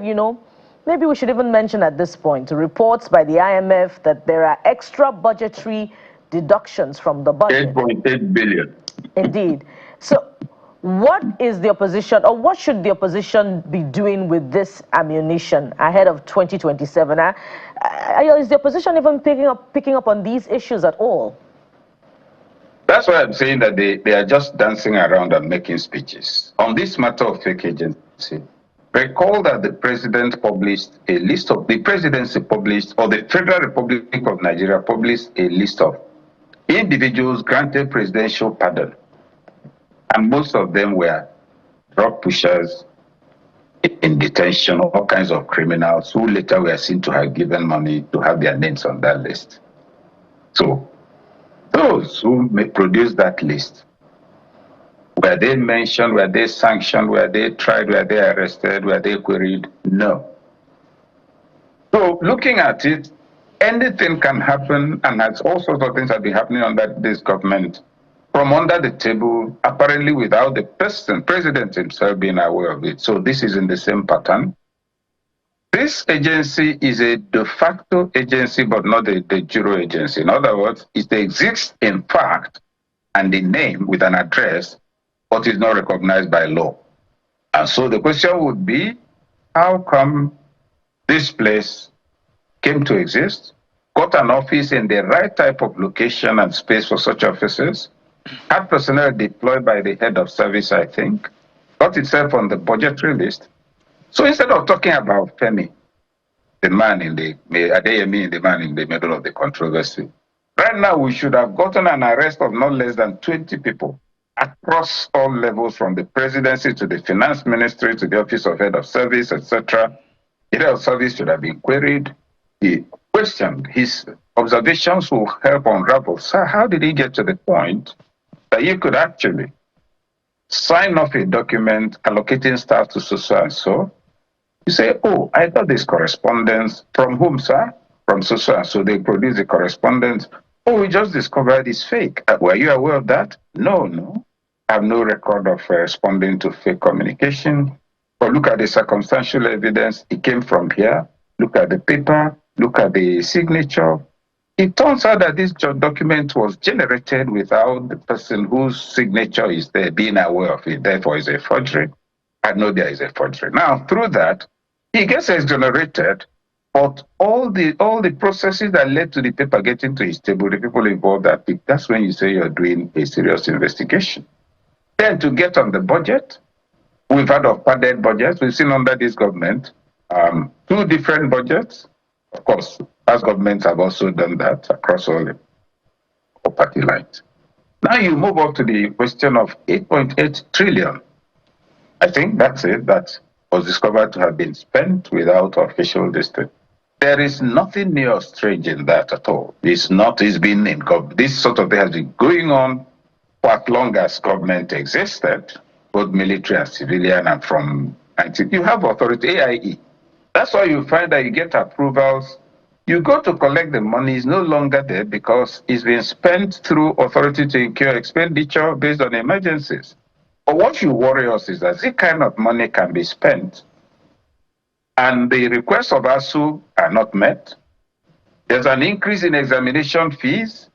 maybe we should even mention at this point reports by the IMF that there are extra budgetary deductions from the budget. 8.8 billion. Indeed. So what is the opposition, or what should the opposition be doing with this ammunition ahead of 2027? Is the opposition even picking up on these issues at all? That's why I'm saying that they are just dancing around and making speeches. On this matter of fake agency, recall that the president published a list of, the presidency published, or the Federal Republic of Nigeria published a list of individuals granted presidential pardon. And most of them were drug pushers in detention, all kinds of criminals who later were seen to have given money to have their names on that list. So those who may produce that list, were they mentioned, were they sanctioned, were they tried, were they arrested, were they queried? No. So looking at it, anything can happen, and as all sorts of things have been happening under this government from under the table, apparently without the president himself being aware of it. So this is in the same pattern. This agency is a de facto agency, but not a de jure agency. In other words, it exists in fact and in name with an address, but is not recognized by law. And so the question would be, how come this place came to exist, got an office in the right type of location and space for such offices, had personnel deployed by the head of service, I think, got itself on the budgetary list. So instead of talking about Femi, the man in the Adeyemi, the man in the middle of the controversy, right now we should have gotten an arrest of not less than 20 people across all levels, from the presidency to the finance ministry to the office of head of service, etc. The head of service should have been queried. He questioned. His observations will help unravel. Sir, how did he get to the point that you could actually sign off a document allocating staff to so and so? You say, oh, I got this correspondence. From whom, sir? From so and so. They produce the correspondence. Oh, we just discovered it's fake. Were you aware of that? No. I have no record of responding to fake communication. But look at the circumstantial evidence. It came from here. Look at the paper. Look at the signature. It turns out that this document was generated without the person whose signature is there being aware of it. Therefore, it's a forgery. I know there is a forgery. Now, through that, he gets exonerated. But all the processes that led to the paper getting to his table, the people involved, that's when you say you're doing a serious investigation. Then to get on the budget, we've had of padded budgets. We've seen under this government 2 different budgets. Of course, past governments have also done that across all the party lines. Now you move on to the question of 8.8 trillion. I think that's it. That was discovered to have been spent without official district. There is nothing new or strange in that at all. It's been in this sort of thing has been going on for as long as government existed, both military and civilian, and from you have authority, AIE. That's why you find that you get approvals. You go to collect the money, it's no longer there because it's been spent through authority to incur expenditure based on emergencies. But what you worry us is that this kind of money can be spent and the requests of ASU are not met. There's an increase in examination fees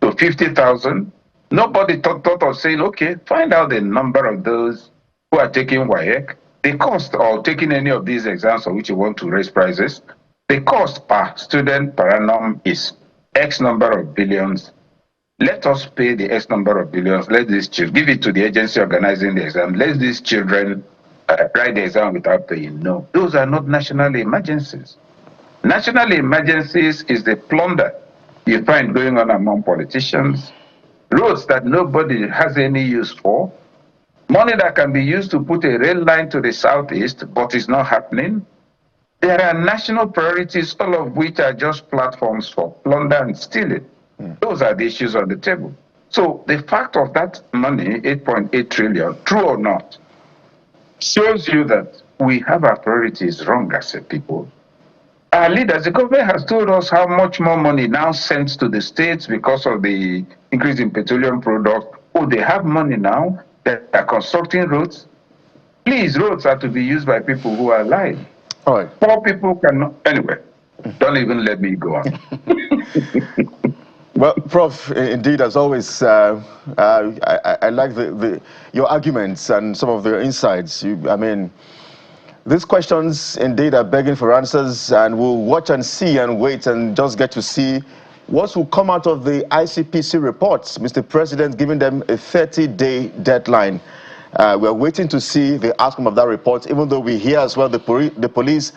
to 50,000. Nobody thought of saying, okay, find out the number of those who are taking WAEC, the cost of taking any of these exams for which you want to raise prices. The cost per student per annum is X number of billions. Let us pay the X number of billions. Let these children give it to the agency organizing the exam. Let these children write the exam without paying. No, those are not national emergencies. National emergencies is the plunder you find going on among politicians, roads that nobody has any use for, money that can be used to put a rail line to the southeast, but is not happening. There are national priorities, all of which are just platforms for plunder and stealing. Those are the issues on the table. So the fact of that money, 8.8 trillion, true or not, shows you that we have our priorities wrong as a people. Our leaders, the government has told us how much more money now sent to the states because of the increase in petroleum products. Oh, they have money now. They are constructing roads. Please, roads are to be used by people who are alive. All right. Poor people cannot. Anyway, don't even let me go on. Well, Prof, indeed, as always, I like your arguments and some of the insights. These questions indeed are begging for answers, and we'll watch and see and wait and just get to see what will come out of the ICPC reports. Mr. President giving them a 30-day deadline. We're waiting to see the outcome of that report, even though we hear as well the police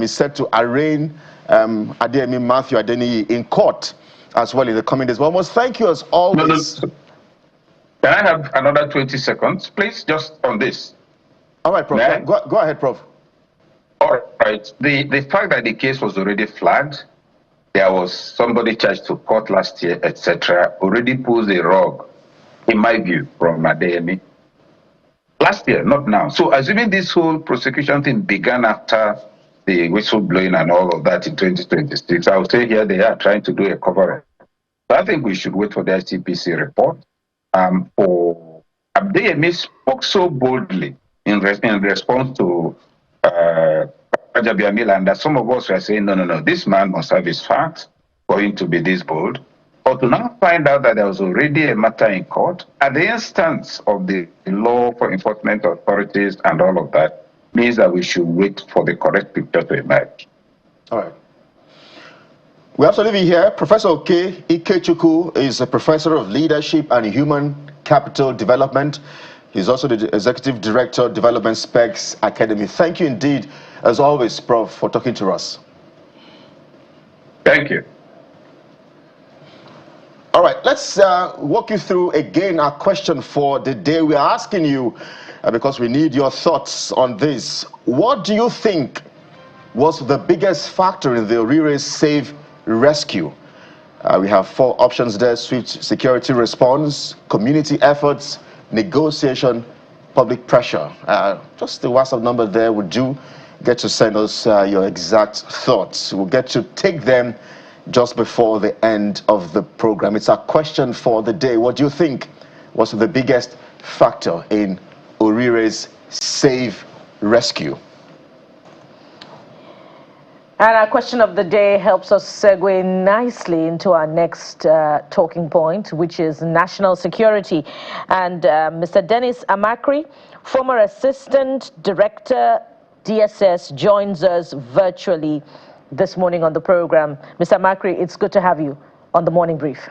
is set to arraign Adeyemi Matthew Adeniyi in court as well in the coming days. Well, almost thank you as always. No. Can I have another 20 seconds, please, just on this? All right, Prof. Yeah. Go ahead, Prof. All right. The fact that the case was already flagged, there was somebody charged to court last year, etc., already pulls the rug, in my view, from Adeyemi. Last year, not now. So assuming this whole prosecution thing began after the whistleblowing and all of that in 2026, I would say here they are trying to do a cover-up. So I think we should wait for the ICPC report. For Adeyemi spoke so boldly in response to Rajabiamila, and that some of us were saying, no, this man must have his facts for him to be this bold. But to now find out that there was already a matter in court at the instance of the law for enforcement authorities and all of that means that we should wait for the correct picture to emerge. All right. We have to leave you here. Professor Oke Ikechukwu is a professor of leadership and human capital development. He's also the executive director of Development Specs Academy. Thank you indeed, as always, Prof, for talking to us. Thank you. All right, let's walk you through again our question for the day. We are asking you, because we need your thoughts on this. What do you think was the biggest factor in the Oriire Save Rescue? We have 4 options there: swift security response, community efforts, negotiation, public pressure. Just the WhatsApp number there. Would you get to send us your exact thoughts? We'll get to take them just before the end of the program. It's our question for the day. What do you think was the biggest factor in Oriire's Save Rescue? And our question of the day helps us segue nicely into our next talking point, which is national security. And Mr. Dennis Amakri, former Assistant Director, DSS, joins us virtually this morning on the program. Mr. Amakri, it's good to have you on the Morning Brief.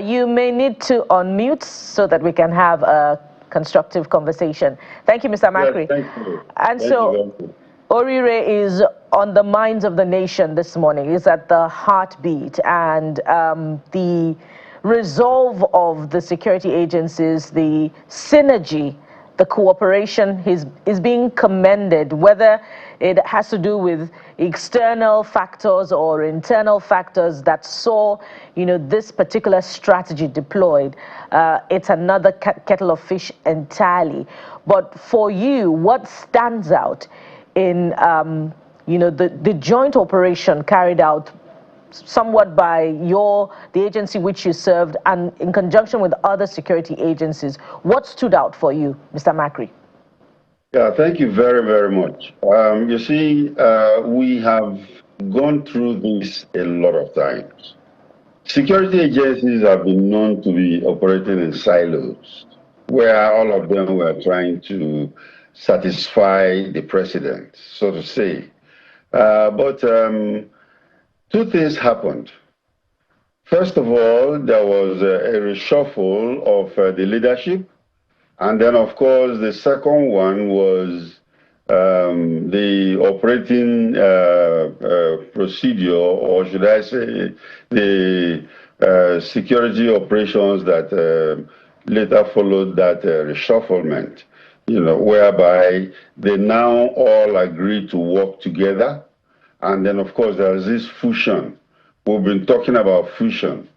You may need to unmute so that we can have a constructive conversation. Thank you, Mr. Amakri. Yes, thank you. And thank so, you. Oriire is on the minds of the nation this morning. It's at the heartbeat, and the resolve of the security agencies, the synergy, the cooperation is being commended, whether it has to do with external factors or internal factors that saw, this particular strategy deployed. It's another kettle of fish entirely. But for you, what stands out in, the joint operation carried out somewhat by the agency which you served and in conjunction with other security agencies? What stood out for you, Mr. Amakri? Yeah, thank you very, very much. You see, we have gone through this a lot of times. Security agencies have been known to be operating in silos, where all of them were trying to satisfy the president, so to say. But 2 things happened. First of all, there was a reshuffle of the leadership. And then, of course, the second one was the operating procedure, or should I say, the security operations that later followed that reshufflement, whereby they now all agreed to work together. And then, of course, there's this fusion. We've been talking about fusion.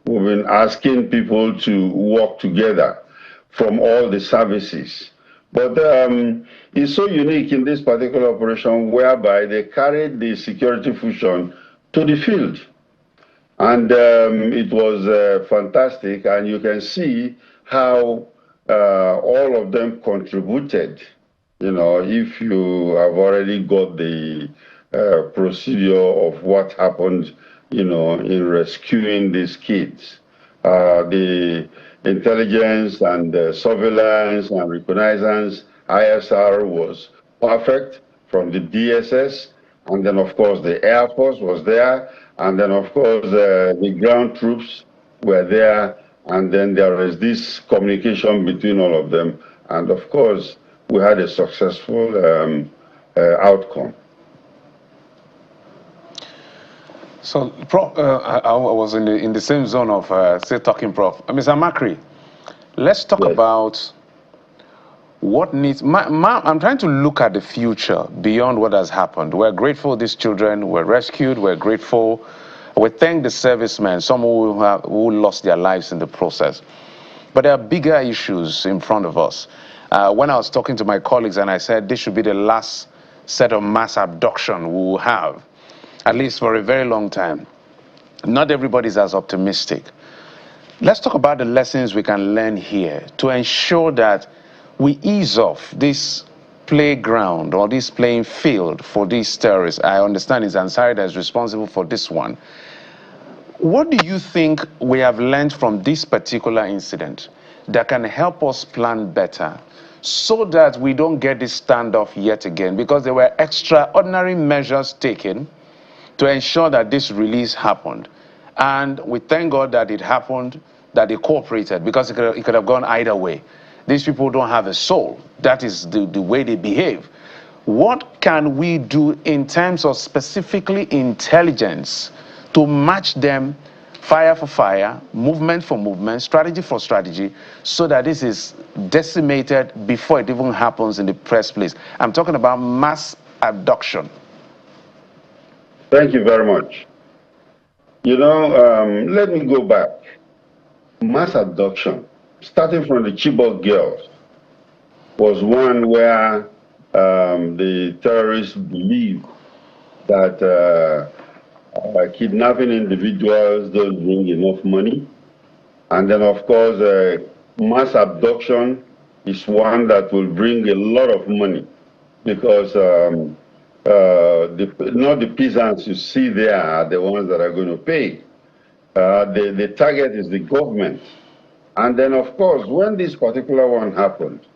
We've been asking people to work together from all the services. But it's so unique in this particular operation, whereby they carried the security fusion to the field. And it was fantastic, and you can see how all of them contributed. If you have already got the procedure of what happened, in rescuing these kids. The intelligence and surveillance and reconnaissance, ISR was perfect from the DSS, and then of course the Air Force was there, and then of course the ground troops were there, and then there was this communication between all of them, and of course we had a successful outcome. So, Prof, I was in the same zone of say talking, Prof. Mr. Amakri, let's talk about what needs. I'm trying to look at the future beyond what has happened. We're grateful these children were rescued. We're grateful. We thank the servicemen, some who lost their lives in the process. But there are bigger issues in front of us. When I was talking to my colleagues and I said this should be the last set of mass abduction we will have, at least for a very long time. Not everybody is as optimistic. Let's talk about the lessons we can learn here to ensure that we ease off this playground or this playing field for these terrorists. I understand it's Ansari that is responsible for this one. What do you think we have learned from this particular incident that can help us plan better so that we don't get this standoff yet again, because there were extraordinary measures taken to ensure that this release happened. And we thank God that it happened, that they cooperated, because it could have gone either way. These people don't have a soul. That is the way they behave. What can we do in terms of specifically intelligence to match them fire for fire, movement for movement, strategy for strategy, so that this is decimated before it even happens in the first place? I'm talking about mass abduction. Thank you very much. You know, let me go back. Mass abduction, starting from the Chibok girls, was one where the terrorists believed that kidnapping individuals don't bring enough money. And then, of course, mass abduction is one that will bring a lot of money, because not the peasants you see there are the ones that are going to pay. The target is the government. And then, of course, when this particular one happened,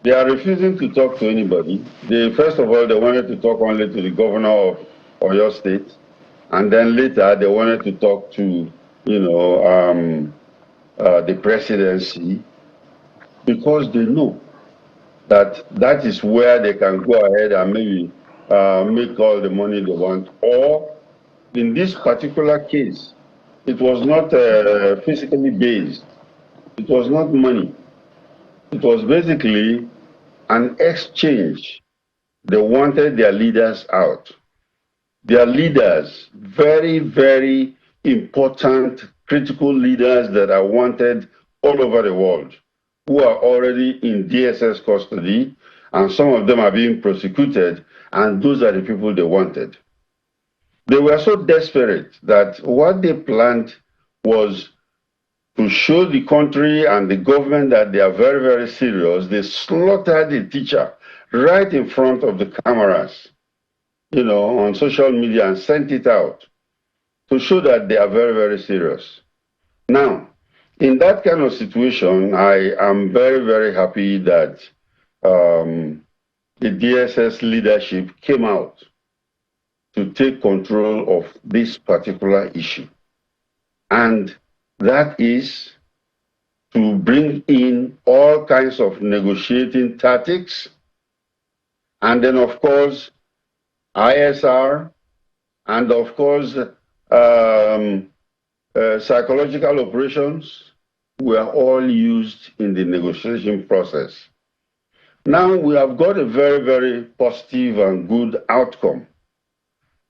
they are refusing to talk to anybody. First of all, they wanted to talk only to the governor of Oyo State. And then later, they wanted to talk to, you know, the presidency, because they know that that is where they can go ahead and maybe make all the money they want. Or in this particular case, it was not physically based. It was not money. It was basically an exchange. They wanted their leaders out. Their leaders, very, very important, critical leaders that are wanted all over the world, who are already in DSS custody, and some of them are being prosecuted, and those are the people they wanted. They were so desperate that what they planned was to show the country and the government that they are very, very serious. They slaughtered the teacher right in front of the cameras, you know, on social media, and sent it out to show that they are very, very serious. Now, in that kind of situation, I am very, very happy that the DSS leadership came out to take control of this particular issue. And that is to bring in all kinds of negotiating tactics. And then, of course, ISR, and of course, psychological operations were all used in the negotiation process. Now we have got a very, very positive and good outcome.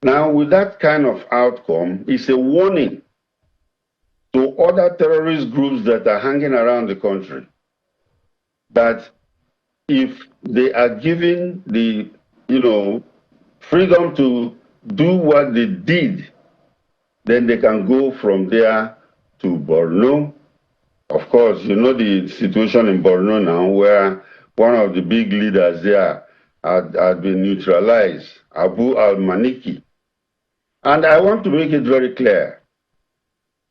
Now, with that kind of outcome, it's a warning to other terrorist groups that are hanging around the country that if they are given the, you know, freedom to do what they did, then they can go from there to Borno. Of course, you know the situation in Borno now, where one of the big leaders there had been neutralized, Abu al-Maliki. And I want to make it very clear.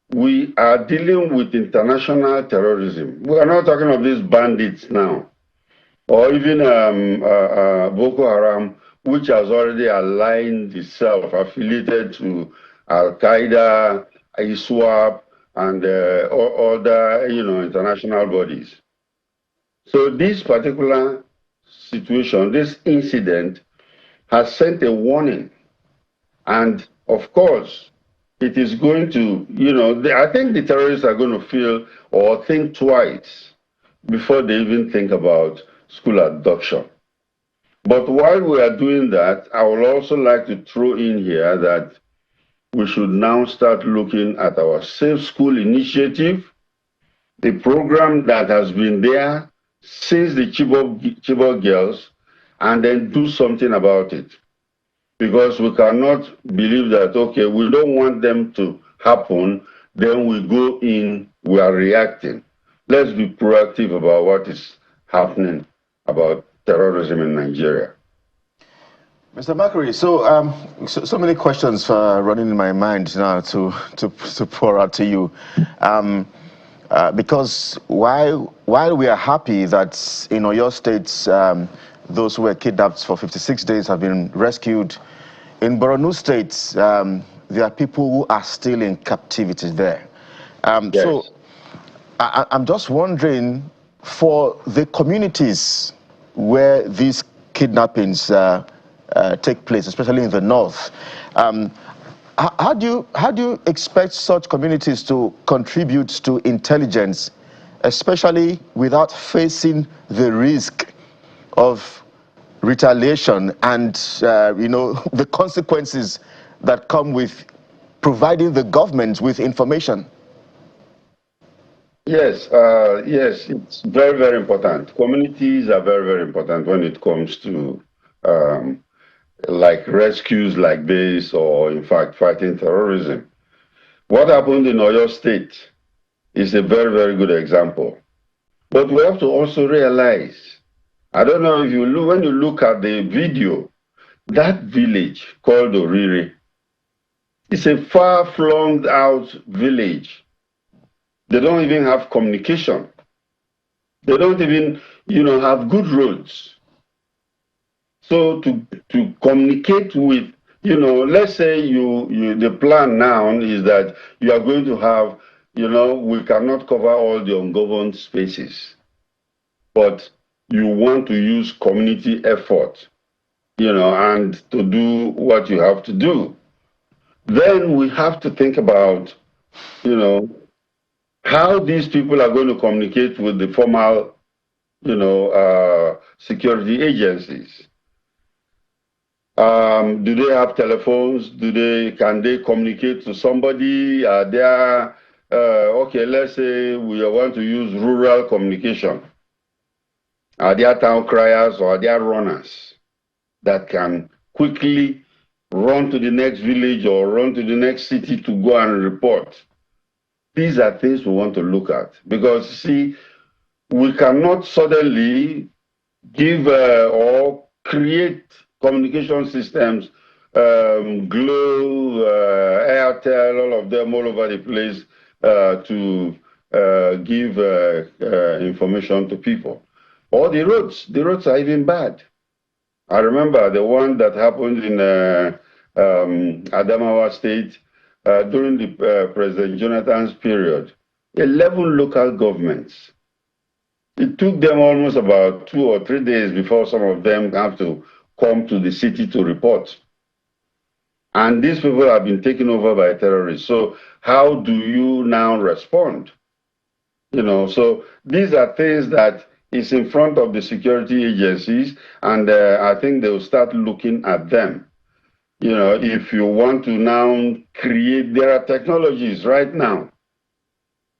We are dealing with international terrorism. We are not talking of these bandits now, or even Boko Haram, which has already aligned itself, affiliated to Al-Qaeda, ISWAP, and other, you know, international bodies. So this particular situation, this incident, has sent a warning. And of course, it is going to, you know, I think the terrorists are going to feel or think twice before they even think about school abduction. But while we are doing that, I would also like to throw in here that we should now start looking at our Safe School Initiative, the program that has been there since the Chibok girls, and then do something about it. Because we cannot believe that, okay, we don't want them to happen, then we go in, we are reacting. Let's be proactive about what is happening about terrorism in Nigeria. Mr. Bakari, so many questions running in my mind now to pour out to you. Because while we are happy that in Oyo State, those who were kidnapped for 56 days have been rescued, in Borno State, there are people who are still in captivity there. Yes. So I'm just wondering, for the communities where these kidnappings take place, especially in the north, how do you expect such communities to contribute to intelligence, especially without facing the risk of retaliation and the consequences that come with providing the government with information? Yes, yes, it's very, very important. Communities are very, very important when it comes to like rescues like this, or in fact fighting terrorism. What happened in Oyo State is a very, very good example. But we have to also realize, I don't know if you look, when you look at the video, that village called Oriire, it's a far-flung out village. They don't even have communication. They don't even, have good roads. So to communicate with, let's say the plan now is that you are going to have, we cannot cover all the ungoverned spaces, but you want to use community effort, and to do what you have to do. Then we have to think about, how these people are going to communicate with the formal, security agencies. Do they have telephones? Can they communicate to somebody? Are there, okay, let's say we want to use rural communication. Are there town criers or are there runners that can quickly run to the next village or run to the next city to go and report? These are things we want to look at, because see, we cannot suddenly give or create communication systems, Glo, Airtel, all of them all over the place, to give information to people. Or the roads are even bad. I remember the one that happened in Adamawa State during the President Jonathan's period. 11 local governments. It took them almost about 2 or 3 days before some of them have to come to the city to report. And these people have been taken over by terrorists. So how do you now respond? So these are things that is in front of the security agencies, and I think they'll start looking at them. If you want to now create, there are technologies right now.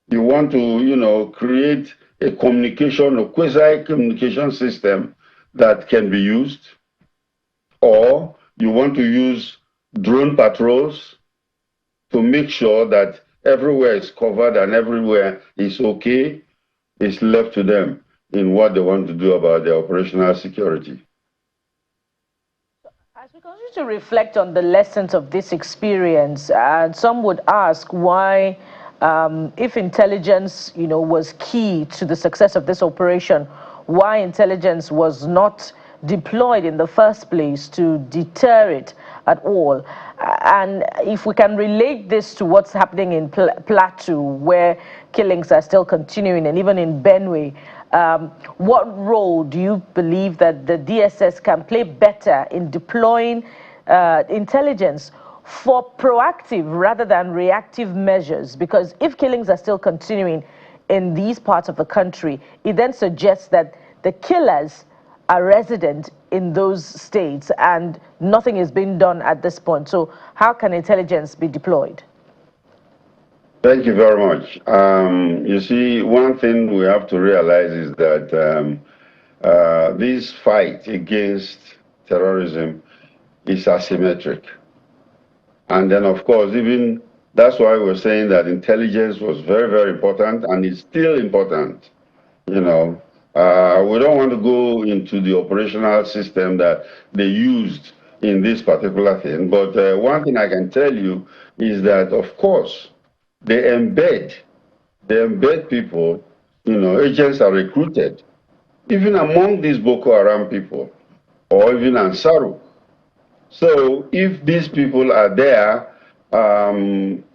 You want to, create a communication, a quasi-communication system that can be used, or you want to use drone patrols to make sure that everywhere is covered and everywhere is okay. It's left to them in what they want to do about their operational security. As we continue to reflect on the lessons of this experience, and some would ask why, if intelligence, was key to the success of this operation, why intelligence was not deployed in the first place to deter it at all. And if we can relate this to what's happening in Plateau, where killings are still continuing, and even in Benue, what role do you believe that the DSS can play better in deploying intelligence for proactive rather than reactive measures? Because if killings are still continuing in these parts of the country, it then suggests that the killers are resident in those states and nothing is being done at this point. So how can intelligence be deployed? Thank you very much. You see, one thing we have to realize is that this fight against terrorism is asymmetric. And then, of course, even that's why we're saying that intelligence was very, very important and is still important. We don't want to go into the operational system that they used in this particular thing. But one thing I can tell you is that, of course, they embed they embed people, agents are recruited, even among these Boko Haram people, or even Ansaru. So if these people are there,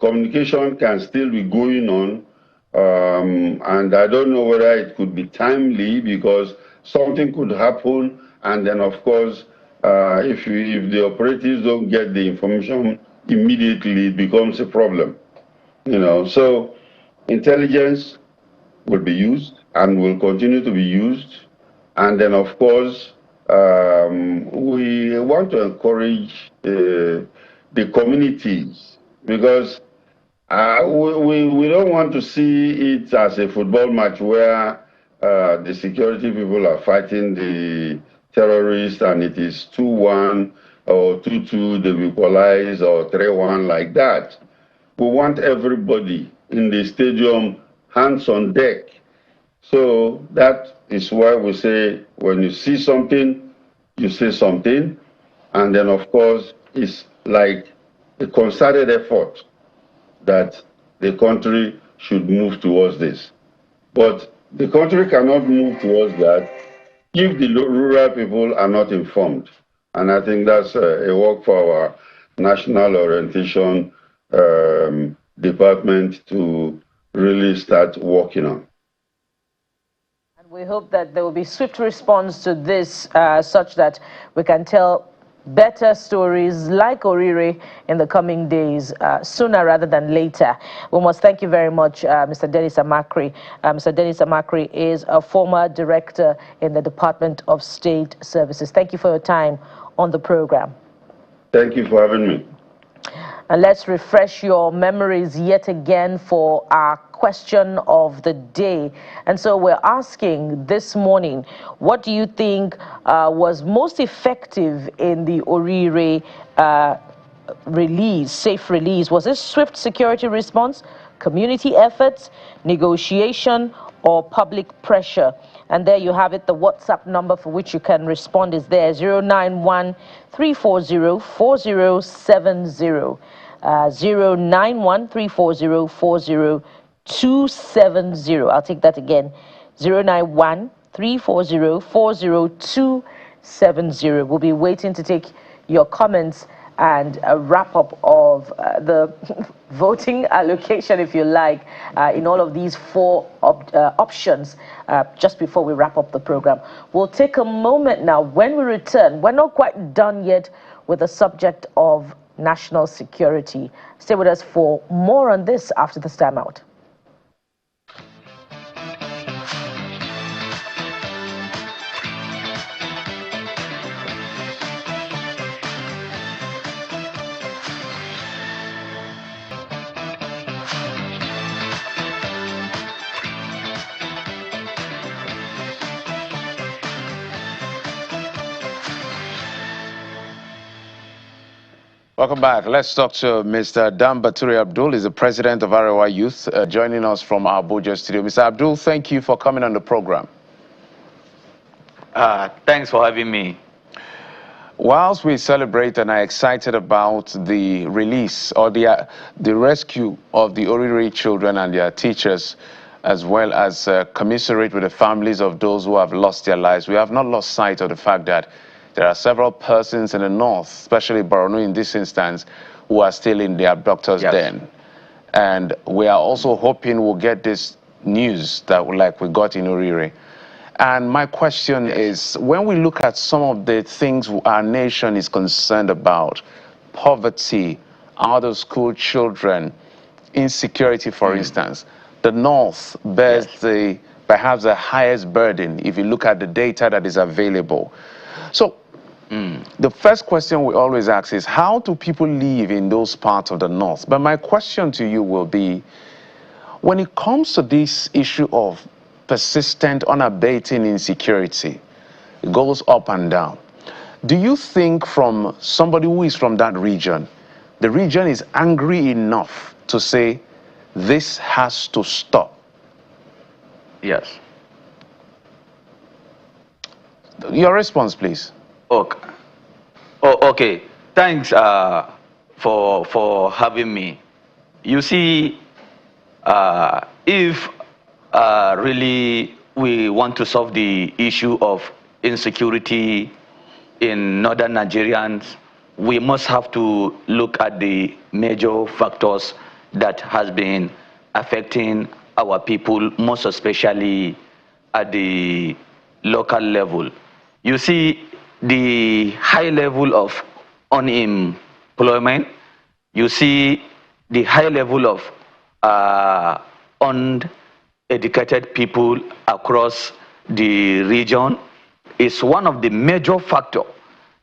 communication can still be going on. And I don't know whether it could be timely because something could happen. And then, of course, if the operatives don't get the information immediately, it becomes a problem. So intelligence will be used and will continue to be used. And then, of course, we want to encourage the communities because we don't want to see it as a football match where the security people are fighting the terrorists and it is 2-1 or 2-2, they equalize, or 3-1 like that. We want everybody in the stadium hands on deck. So that is why we say when you see something, you say something. And then, of course, it's like a concerted effort that the country should move towards this. But the country cannot move towards that if the rural people are not informed. And I think that's a work for our national orientation department to really start working on. And we hope that there will be swift response to this such that we can tell better stories like Oriire in the coming days, sooner rather than later. We must thank you very much, Mr. Dennis Amakri. Mr. Dennis Amakri is a former director in the Department of State Services. Thank you for your time on the program. Thank you for having me. And let's refresh your memories yet again for our question of the day. And so we're asking this morning, what do you think was most effective in the Oriire release, safe release? Was it swift security response, community efforts, negotiation, or public pressure? And there you have it. The WhatsApp number for which you can respond is there, 091-340-4070. 091-340-40270. I'll take that again. 091-340-40270. We'll be waiting to take your comments and a wrap-up of the voting allocation, if you like, in all of these four options just before we wrap up the program. We'll take a moment now. When we return, we're not quite done yet with the subject of national security. Stay with us for more on this after this time out. Welcome back. Let's talk to Mr. Dan Baturi Abdul. He's the president of Arewa Youth, joining us from our Abuja studio. Mr. Abdul, thank you for coming on the program. Thanks for having me. Whilst we celebrate and are excited about the release or the rescue of the Oriire children and their teachers, as well as commiserate with the families of those who have lost their lives, we have not lost sight of the fact that there are several persons in the north, especially Borno in this instance, who are still in the abductors' den. And we are also hoping we'll get this news that like we got in Oriire. And my question is, when we look at some of the things our nation is concerned about, poverty, out-of-school children, insecurity, for instance, the north bears perhaps the highest burden if you look at the data that is available. So the first question we always ask is, how do people live in those parts of the north? But my question to you will be, when it comes to this issue of persistent, unabating insecurity, it goes up and down. Do you think from somebody who is from that region, the region is angry enough to say, this has to stop? Yes. Your response, please. Okay. Okay. Thanks for having me. You see, if really we want to solve the issue of insecurity in northern Nigerians, we must have to look at the major factors that has been affecting our people, most especially at the local level. You see the high level of unemployment, you see the high level of uneducated people across the region is one of the major factors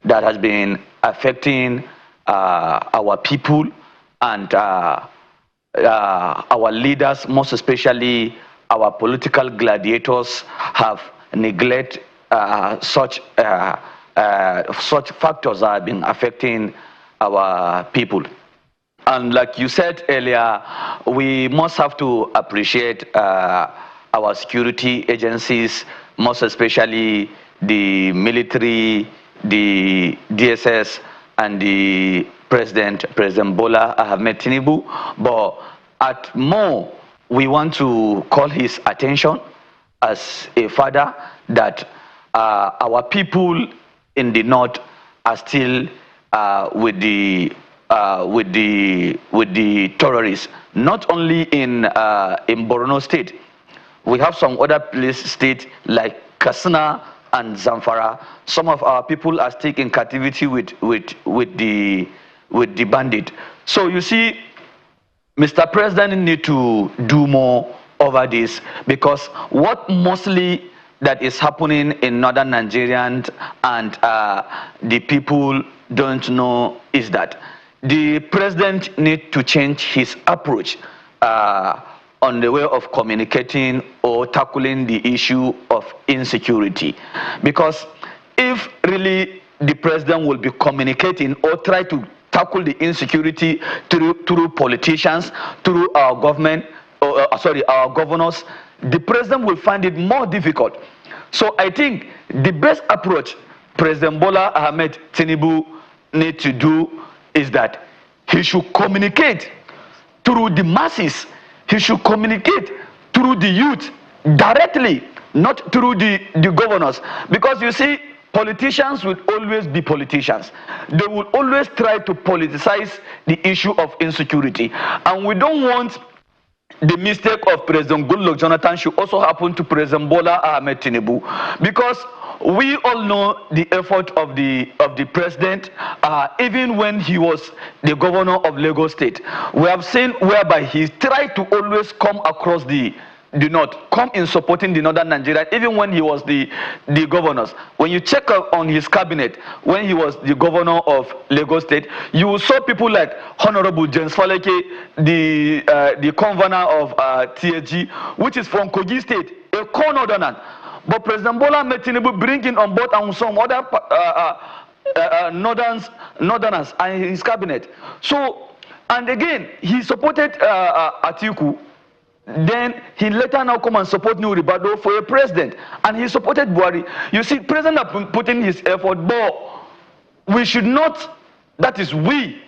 that has been affecting our people and our leaders, most especially our political gladiators, have neglected such factors that have been affecting our people. And like you said earlier, we must have to appreciate our security agencies, most especially the military, the DSS, and the President Bola Ahmed Tinubu. But at more, we want to call his attention as a father that our people in the north are still with the terrorists. Not only in Borno State, we have some other states like Katsina and Zamfara. Some of our people are still in captivity with the bandit. So you see, Mr. President need to do more over this, because what mostly that is happening in northern Nigeria and the people don't know is that the president need to change his approach on the way of communicating or tackling the issue of insecurity. Because if really the president will be communicating or try to tackle the insecurity through politicians, through our government, our governors, the president will find it more difficult. So I think the best approach President Bola Ahmed Tinubu need to do is that he should communicate through the masses. He should communicate through the youth directly, not through the governors. Because you see, politicians will always be politicians. They will always try to politicize the issue of insecurity. And we don't want the mistake of President Goodluck Jonathan should also happen to President Bola Ahmed Tinubu. Because we all know the effort of the president, even when he was the governor of Lagos State. We have seen whereby he tried to always come across the north, come in supporting the northern Nigeria, even when he was the governors. When you check on his cabinet, when he was the governor of Lagos State, you saw people like Honorable James Faleke, the convener of TSG, which is from Kogi State, a co-northerner. But President Bola Ahmed Tinubu bringing on board and some other northerners and his cabinet. So, and again, he supported Atiku. Then he later now come and support New Ribado for a president, and he supported Buhari. You see, president are putting his effort, but we should not. That is we,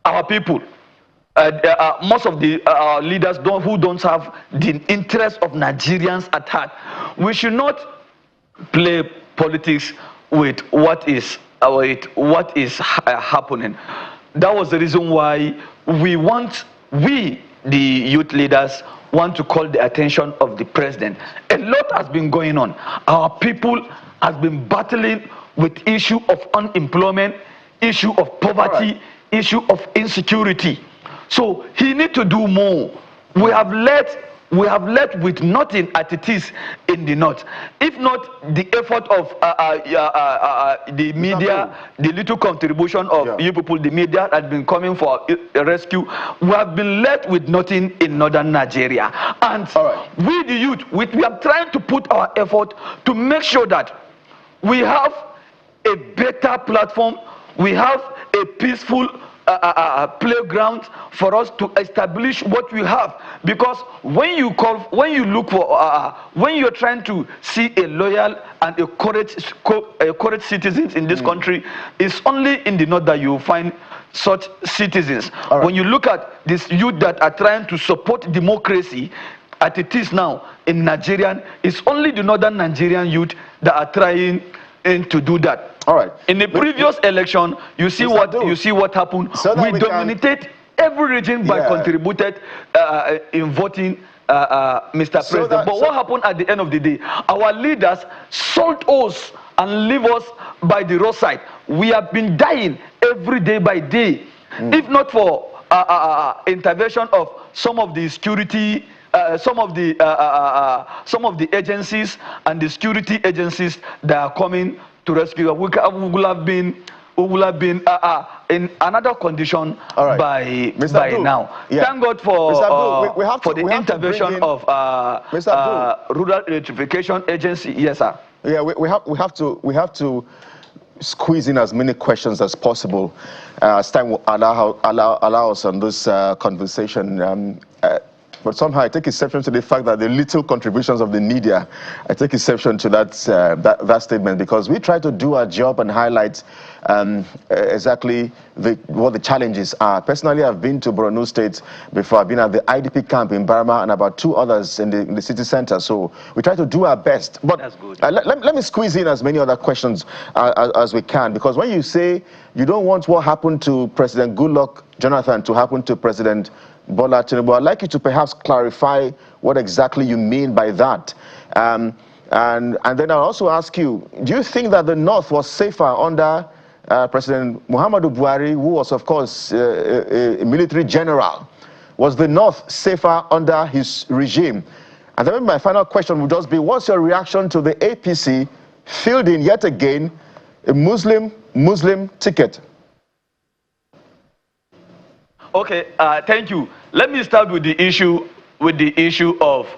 our people. Most of the leaders who don't have the interest of Nigerians at heart. We should not play politics with what is happening. That was the reason why we, the youth leaders, want to call the attention of the president. A lot has been going on. Our people has been battling with issue of unemployment, issue of poverty, issue of insecurity. So he need to do more. We have led with nothing as it is in the north. If not the effort of the media, the little contribution of you people, the media has been coming for a rescue, we have been led with nothing in northern Nigeria. And we the youth, we are trying to put our effort to make sure that we have a better platform, we have a peaceful playground for us to establish what we have. Because when you're trying to see a loyal and a correct citizens in this country, it's only in the north that you find such citizens. When you look at these youth that are trying to support democracy, as it is now in Nigerian, it's only the northern Nigerian youth that are trying to do that. All right. In the previous election, you see what happened. So we dominated every region by contributed in voting Mr. President. But what happened at the end of the day? Our leaders sold us and leave us by the roadside. We have been dying every day by day. If not for intervention of some of the security, some of the agencies and the security agencies that are coming to rescue, we will have been in another condition by now. Yeah. Thank God for the intervention of Rural Electrification Agency. Yes, sir. Yeah, we have to squeeze in as many questions as possible as time will allow us on this conversation. But somehow I take exception to the fact that the little contributions of the media, I take exception to that statement, because we try to do our job and highlight exactly what the challenges are. Personally, I've been to Borno State before. I've been at the IDP camp in Burma and about 2 others in the city center. So we try to do our best. But that's good. Let me squeeze in as many other questions as we can, because when you say you don't want what happened to President Goodluck Jonathan to happen to President Bola Tinubu, I'd like you to perhaps clarify what exactly you mean by that. And then I'll also ask you, do you think that the North was safer under President Muhammadu Buhari, who was, of course, a military general? Was the North safer under his regime? And then my final question would just be, what's your reaction to the APC fielding yet again a Muslim ticket? Okay, thank you. Let me start with the issue of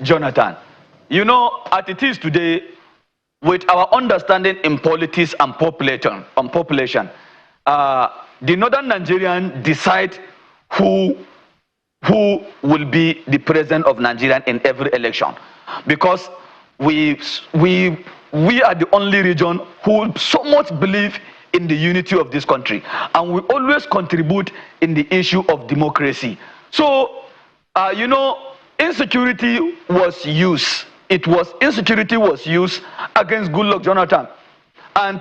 Jonathan. You know, as it is today, with our understanding in politics and population, the northern Nigerian decide who will be the president of Nigeria in every election, because we are the only region who so much believe in the unity of this country, and we always contribute in the issue of democracy. So, you know, insecurity was used. Insecurity was used against Goodluck Jonathan, and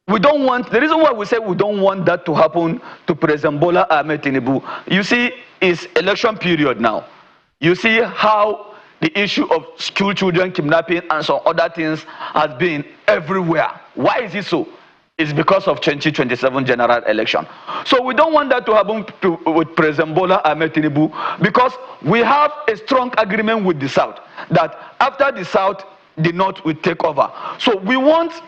we don't want. The reason why we say we don't want that to happen to President Bola Ahmed Tinubu, you see, it's election period now. You see how the issue of school children kidnapping and some other things has been everywhere. Why is it so? It's because of 2027 general election. So we don't want that to happen with President Bola Ahmed Tinubu, because we have a strong agreement with the South that after the South, the North will take over. So we want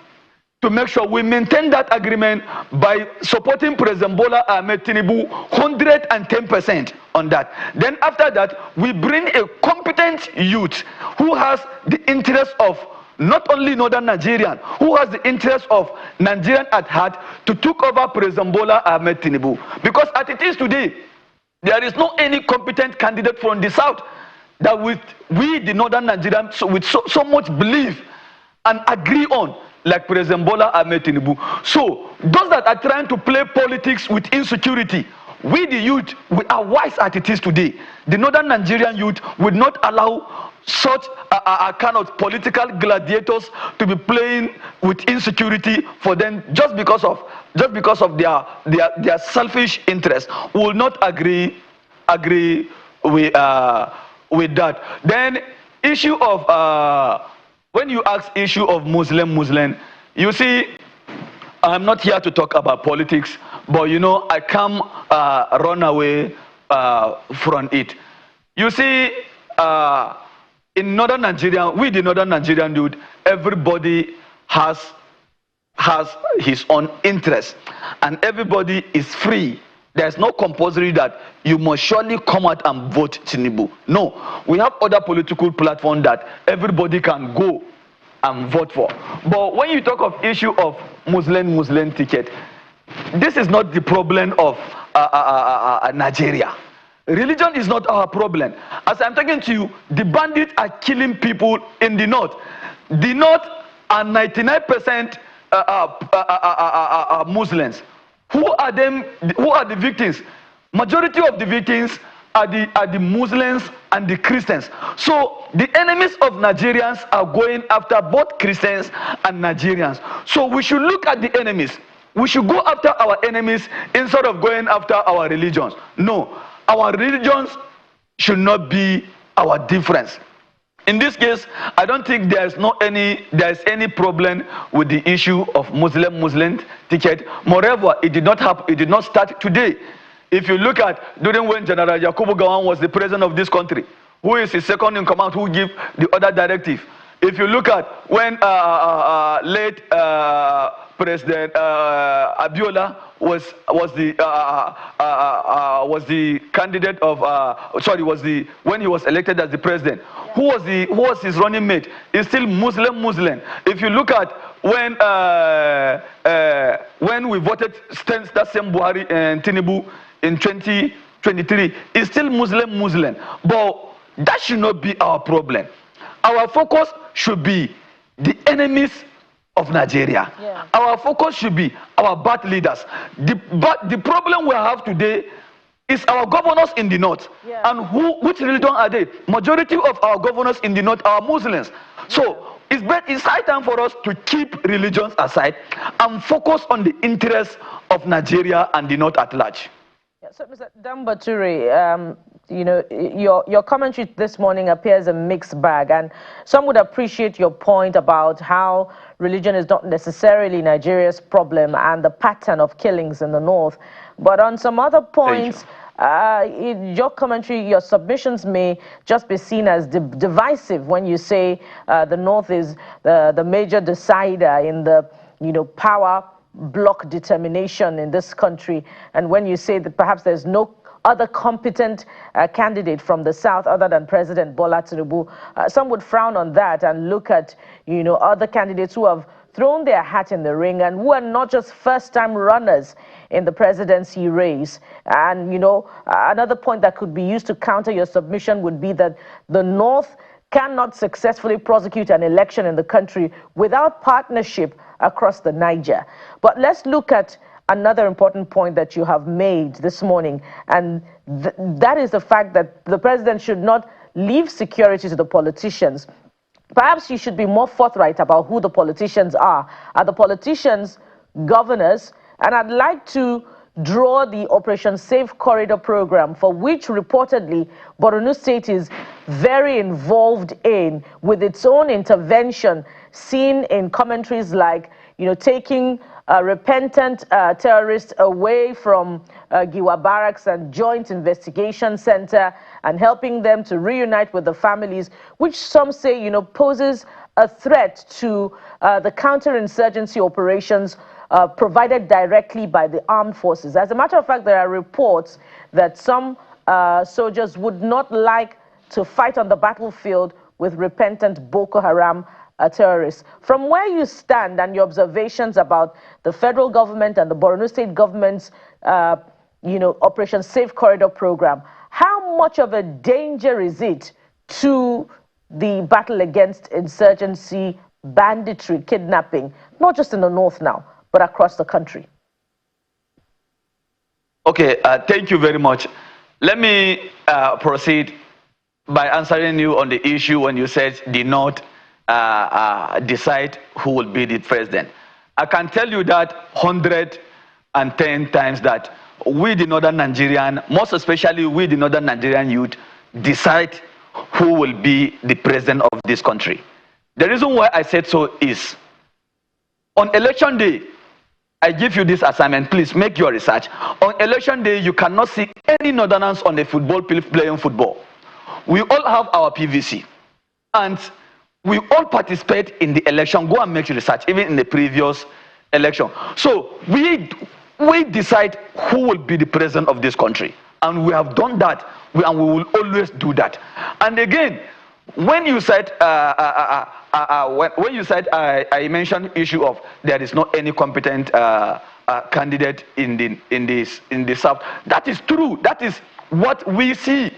to make sure we maintain that agreement by supporting President Bola Ahmed Tinubu 110% on that. Then after that, we bring a competent youth who has the interest of not only northern Nigerian, who has the interest of Nigerian at heart, to take over President Bola Ahmed Tinubu. Because as it is today, there is no any competent candidate from the South that we the northern Nigerians, with so much belief and agree on, like President Bola Ahmed Tinubu. So those that are trying to play politics with insecurity, we the youth, we are wise as it is today. The northern Nigerian youth would not allow such a kind of political gladiators to be playing with insecurity for them just because of their selfish interest. We will not agree with that. Then issue of when you ask issue of Muslim, you see, I'm not here to talk about politics, but you know, I can't run away from it. You see, in northern Nigeria, we the northern Nigerian dude, everybody has his own interest, and everybody is free. There's no compulsory that you must surely come out and vote Tinubu. No, we have other political platforms that everybody can go and vote for. But when you talk of issue of Muslim ticket, this is not the problem of Nigeria. Religion is not our problem. As I'm talking to you, the bandits are killing people in the north. The north are 99% Muslims. Who are them? Who are the victims? Majority of the victims are the Muslims and the Christians. So the enemies of Nigerians are going after both Christians and Nigerians. So we should look at the enemies. We should go after our enemies instead of going after our religions. No, our religions should not be our difference. In this case, I don't think there's any problem with the issue of Muslim ticket. Moreover, it did not happen. It did not start today. If you look at during when General Yakubu Gowon was the president of this country, who is his second in command, who give the other directive. If you look at when late President Abiola was the candidate of when he was elected as the president, who was his running mate? Is still Muslim. If you look at when we voted that same Buhari and Tinubu in 2023, is still Muslim. But that should not be our problem. Our focus should be the enemies of Nigeria. Yeah. Our focus should be our bad leaders. But the problem we have today is our governors in the north. Yeah. And which religion are they? Majority of our governors in the north are Muslims. So it's high time for us to keep religions aside and focus on the interests of Nigeria and the north at large. Yeah, so Mr. Dambature, you know, your commentary this morning appears a mixed bag, and some would appreciate your point about how religion is not necessarily Nigeria's problem and the pattern of killings in the north. But on some other points, in your commentary, your submissions may just be seen as divisive when you say the north is the major decider in the, you know, power block determination in this country, and when you say that perhaps there's no other competent candidate from the south other than President Bola Tinubu, some would frown on that and look at, you know, other candidates who have thrown their hat in the ring and who are not just first-time runners in the presidency race. And, you know, another point that could be used to counter your submission would be that the north cannot successfully prosecute an election in the country without partnership across the Niger. But let's look at another important point that you have made this morning, and that is the fact that the president should not leave security to the politicians. Perhaps you should be more forthright about who the politicians are. Are the politicians governors? And I'd like to draw the Operation Safe Corridor program, for which reportedly Borno State is very involved in, with its own intervention seen in commentaries like, you know, taking repentant terrorists away from Giwa Barracks and Joint Investigation Center and helping them to reunite with the families, which some say, you know, poses a threat to the counterinsurgency operations provided directly by the armed forces. As a matter of fact, there are reports that some soldiers would not like to fight on the battlefield with repentant Boko Haram terrorists. From where you stand and your observations about the federal government and the Borno State government's, you know, Operation Safe Corridor program, how much of a danger is it to the battle against insurgency, banditry, kidnapping, not just in the north now, but across the country? Okay, thank you very much. Let me proceed by answering you on the issue when you said the north decide who will be the president. I can tell you that 110 times that we, the northern Nigerian, most especially we, the northern Nigerian youth, decide who will be the president of this country. The reason why I said so is, on election day, I give you this assignment, please make your research. On election day, you cannot see any northerners on the football field playing football. We all have our PVC, and we all participate in the election. Go and make your research, even in the previous election. So we decide who will be the president of this country, and we have done that, and we will always do that. And again, when you said I mentioned issue of there is not any competent candidate in the south. That is true. That is what we see.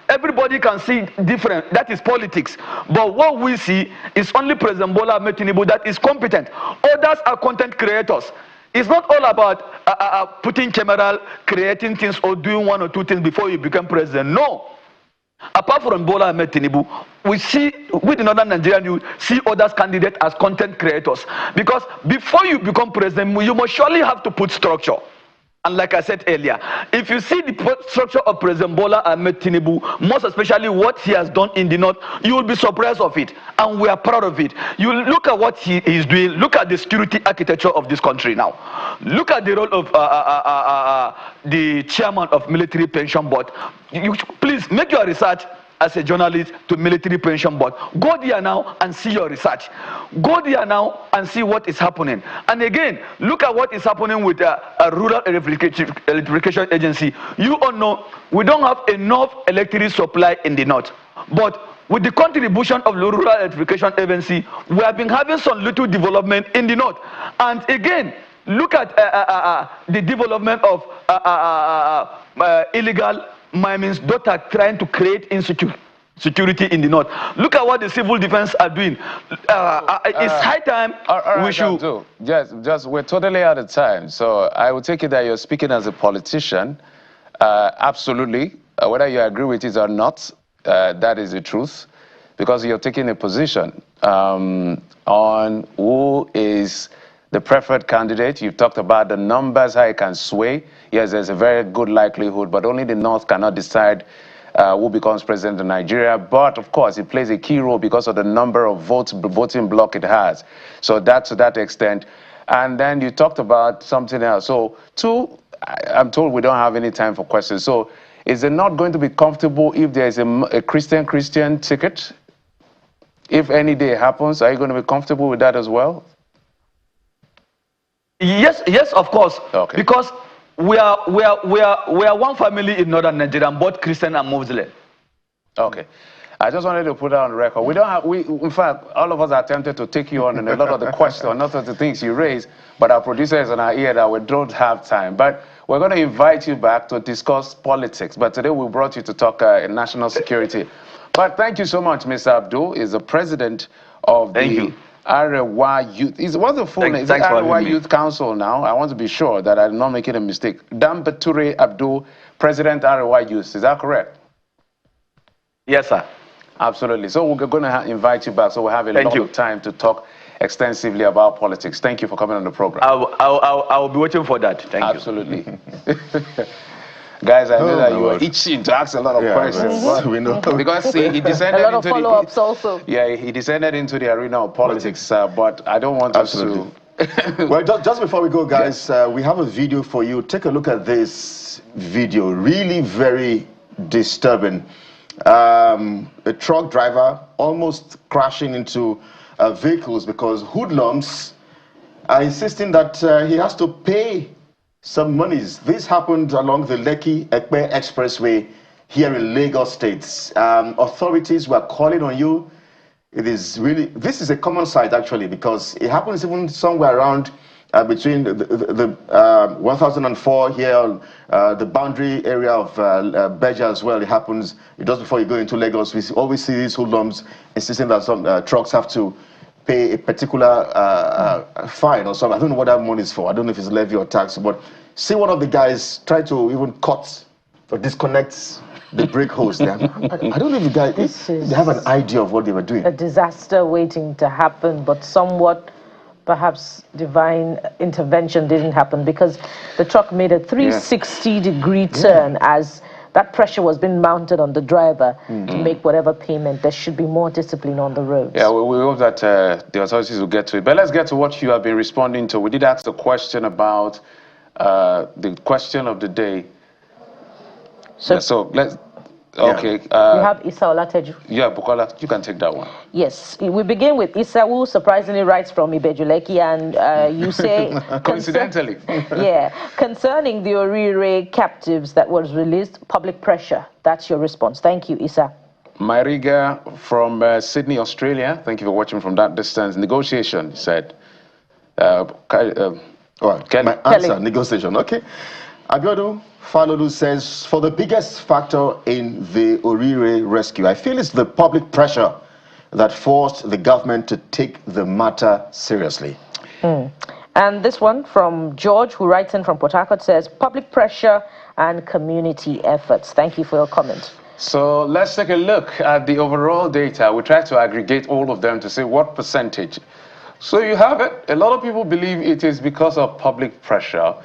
Everybody can see different. That is politics. But what we see is only President Bola Ahmed Tinubu that is competent. Others are content creators. It's not all about putting camera, creating things, or doing one or two things before you become president. No. Apart from Bola Ahmed Tinubu, we see with the Northern Nigerian youth see other candidates as content creators. Because before you become president, you must surely have to put structure. And like I said earlier, if you see the structure of President Bola Ahmed Tinubu, most especially what he has done in the north, you will be surprised of it. And we are proud of it. You look at what he is doing. Look at the security architecture of this country now. Look at the role of the chairman of Military Pension Board. Please make your research as a journalist to Military Pension Board. Go there now and see your research. Go there now and see what is happening. And again, look at what is happening with a rural electrification agency. You all know we don't have enough electricity supply in the north. But with the contribution of the rural electrification agency, we have been having some little development in the north. And again, look at the development of illegal mining's daughter trying to create security in the north. Look at what the civil defense are doing. It's high time we should. Just we're totally out of time. So I will take it that you're speaking as a politician. Absolutely, whether you agree with it or not, that is the truth, because you're taking a position on who is the preferred candidate. You've talked about the numbers, how it can sway. Yes, there's a very good likelihood, but only the North cannot decide who becomes president of Nigeria. But of course, it plays a key role because of the number of voting bloc it has. So that's to that extent. And then you talked about something else. So I'm told we don't have any time for questions. So is it not going to be comfortable if there is a Christian ticket? If any day happens, are you going to be comfortable with that as well? Yes, of course. Okay. Because we are one family in northern Nigeria, both Christian and Muslim. Okay. I just wanted to put that on record. In fact, all of us attempted to take you on in a lot of the questions, a lot of the things you raised, but our producers and our ear that we don't have time. But we're going to invite you back to discuss politics. But today we brought you to talk national security. But thank you so much, Mr. Abdul. Is the president of the Oriire Youth. What's the full name? Is it Oriire Youth Council now? I want to be sure that I'm not making a mistake. Dambature Abdul, President Oriire Youth. Is that correct? Yes, sir. Absolutely. So we're going to invite you back, so we'll have a lot of time to talk extensively about politics. Thank you for coming on the program. I'll be waiting for that. Thank you. Absolutely. Guys, I know that you were itching to ask a lot of questions. But we know. Because he descended a lot of follow-ups also. Yeah, he descended into the arena of politics, but I don't want us to... Well, just before we go, guys, we have a video for you. Take a look at this video. Really very disturbing. A truck driver almost crashing into vehicles because hoodlums are insisting that he has to pay some monies. This happened along the Lekki-Ekpe Expressway here in Lagos State. Authorities were calling on you. This is a common sight actually, because it happens even somewhere around between the 1004 here on the boundary area of Beja as well. It happens just before you go into Lagos. We always see these hoodlums insisting that some trucks have to pay a particular fine or something. I don't know what that money is for. I don't know if it's levy or tax, but see one of the guys try to even cut or disconnect the brake hose there. I don't know if the guys they have an idea of what they were doing. A disaster waiting to happen, but somewhat perhaps divine intervention didn't happen, because the truck made a 360-degree turn as that pressure was being mounted on the driver to make whatever payment. There should be more discipline on the roads. Yeah, we hope that the authorities will get to it. But let's get to what you have been responding to. We did ask the question about the question of the day. So let's... Okay. we have Issa Olateju. Yeah, Bukola, you can take that one. Yes, we begin with Issa, who surprisingly writes from Ibejuleki, and you say... Coincidentally. Concerning the Oriire captives that was released, public pressure. That's your response. Thank you, Issa. Myriga from Sydney, Australia. Thank you for watching from that distance. Negotiation, said. My answer, negotiation. Okay. Abiodun Falodu says, for the biggest factor in the Oriire rescue, I feel it's the public pressure that forced the government to take the matter seriously. And this one from George, who writes in from Port Harcourt, says, public pressure and community efforts. Thank you for your comment. So let's take a look at the overall data. We try to aggregate all of them to see what percentage. So you have it. A lot of people believe it is because of public pressure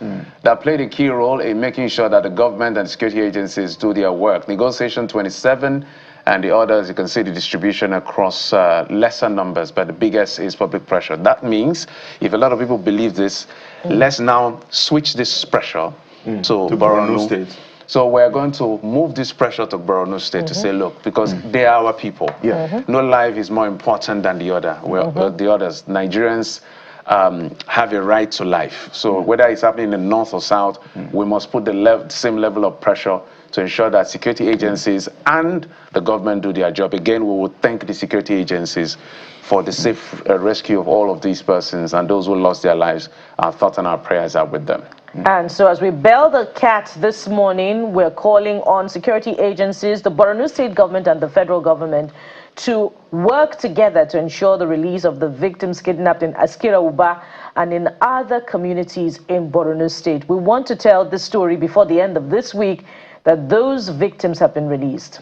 that played a key role in making sure that the government and security agencies do their work. Negotiation 27 and the others, you can see the distribution across lesser numbers, but the biggest is public pressure. That means if a lot of people believe this, let's now switch this pressure to Borno State. So we're going to move this pressure to Borno State to say, look, because they are our people. No life is more important than the other. The others, Nigerians have a right to life. So whether it's happening in the north or south, we must put the same level of pressure to ensure that security agencies and the government do their job. Again, we would thank the security agencies for the safe rescue of all of these persons and those who lost their lives. Our thoughts and our prayers are with them. And so as we bail the cat this morning, we're calling on security agencies, the Borno State government and the federal government to work together to ensure the release of the victims kidnapped in Askira Uba and in other communities in Borno State. We want to tell this story before the end of this week that those victims have been released.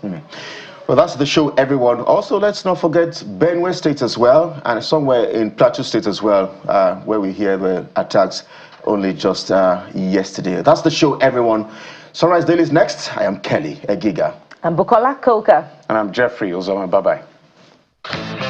Well, that's the show, everyone. Also, let's not forget Benue State as well, and somewhere in Plateau State as well, where we hear the attacks only just yesterday. That's the show, everyone. Sunrise Daily is next. I am Kelly Egiga. I'm Bukola Koka. And I'm Jeffrey Ozoma. Bye-bye.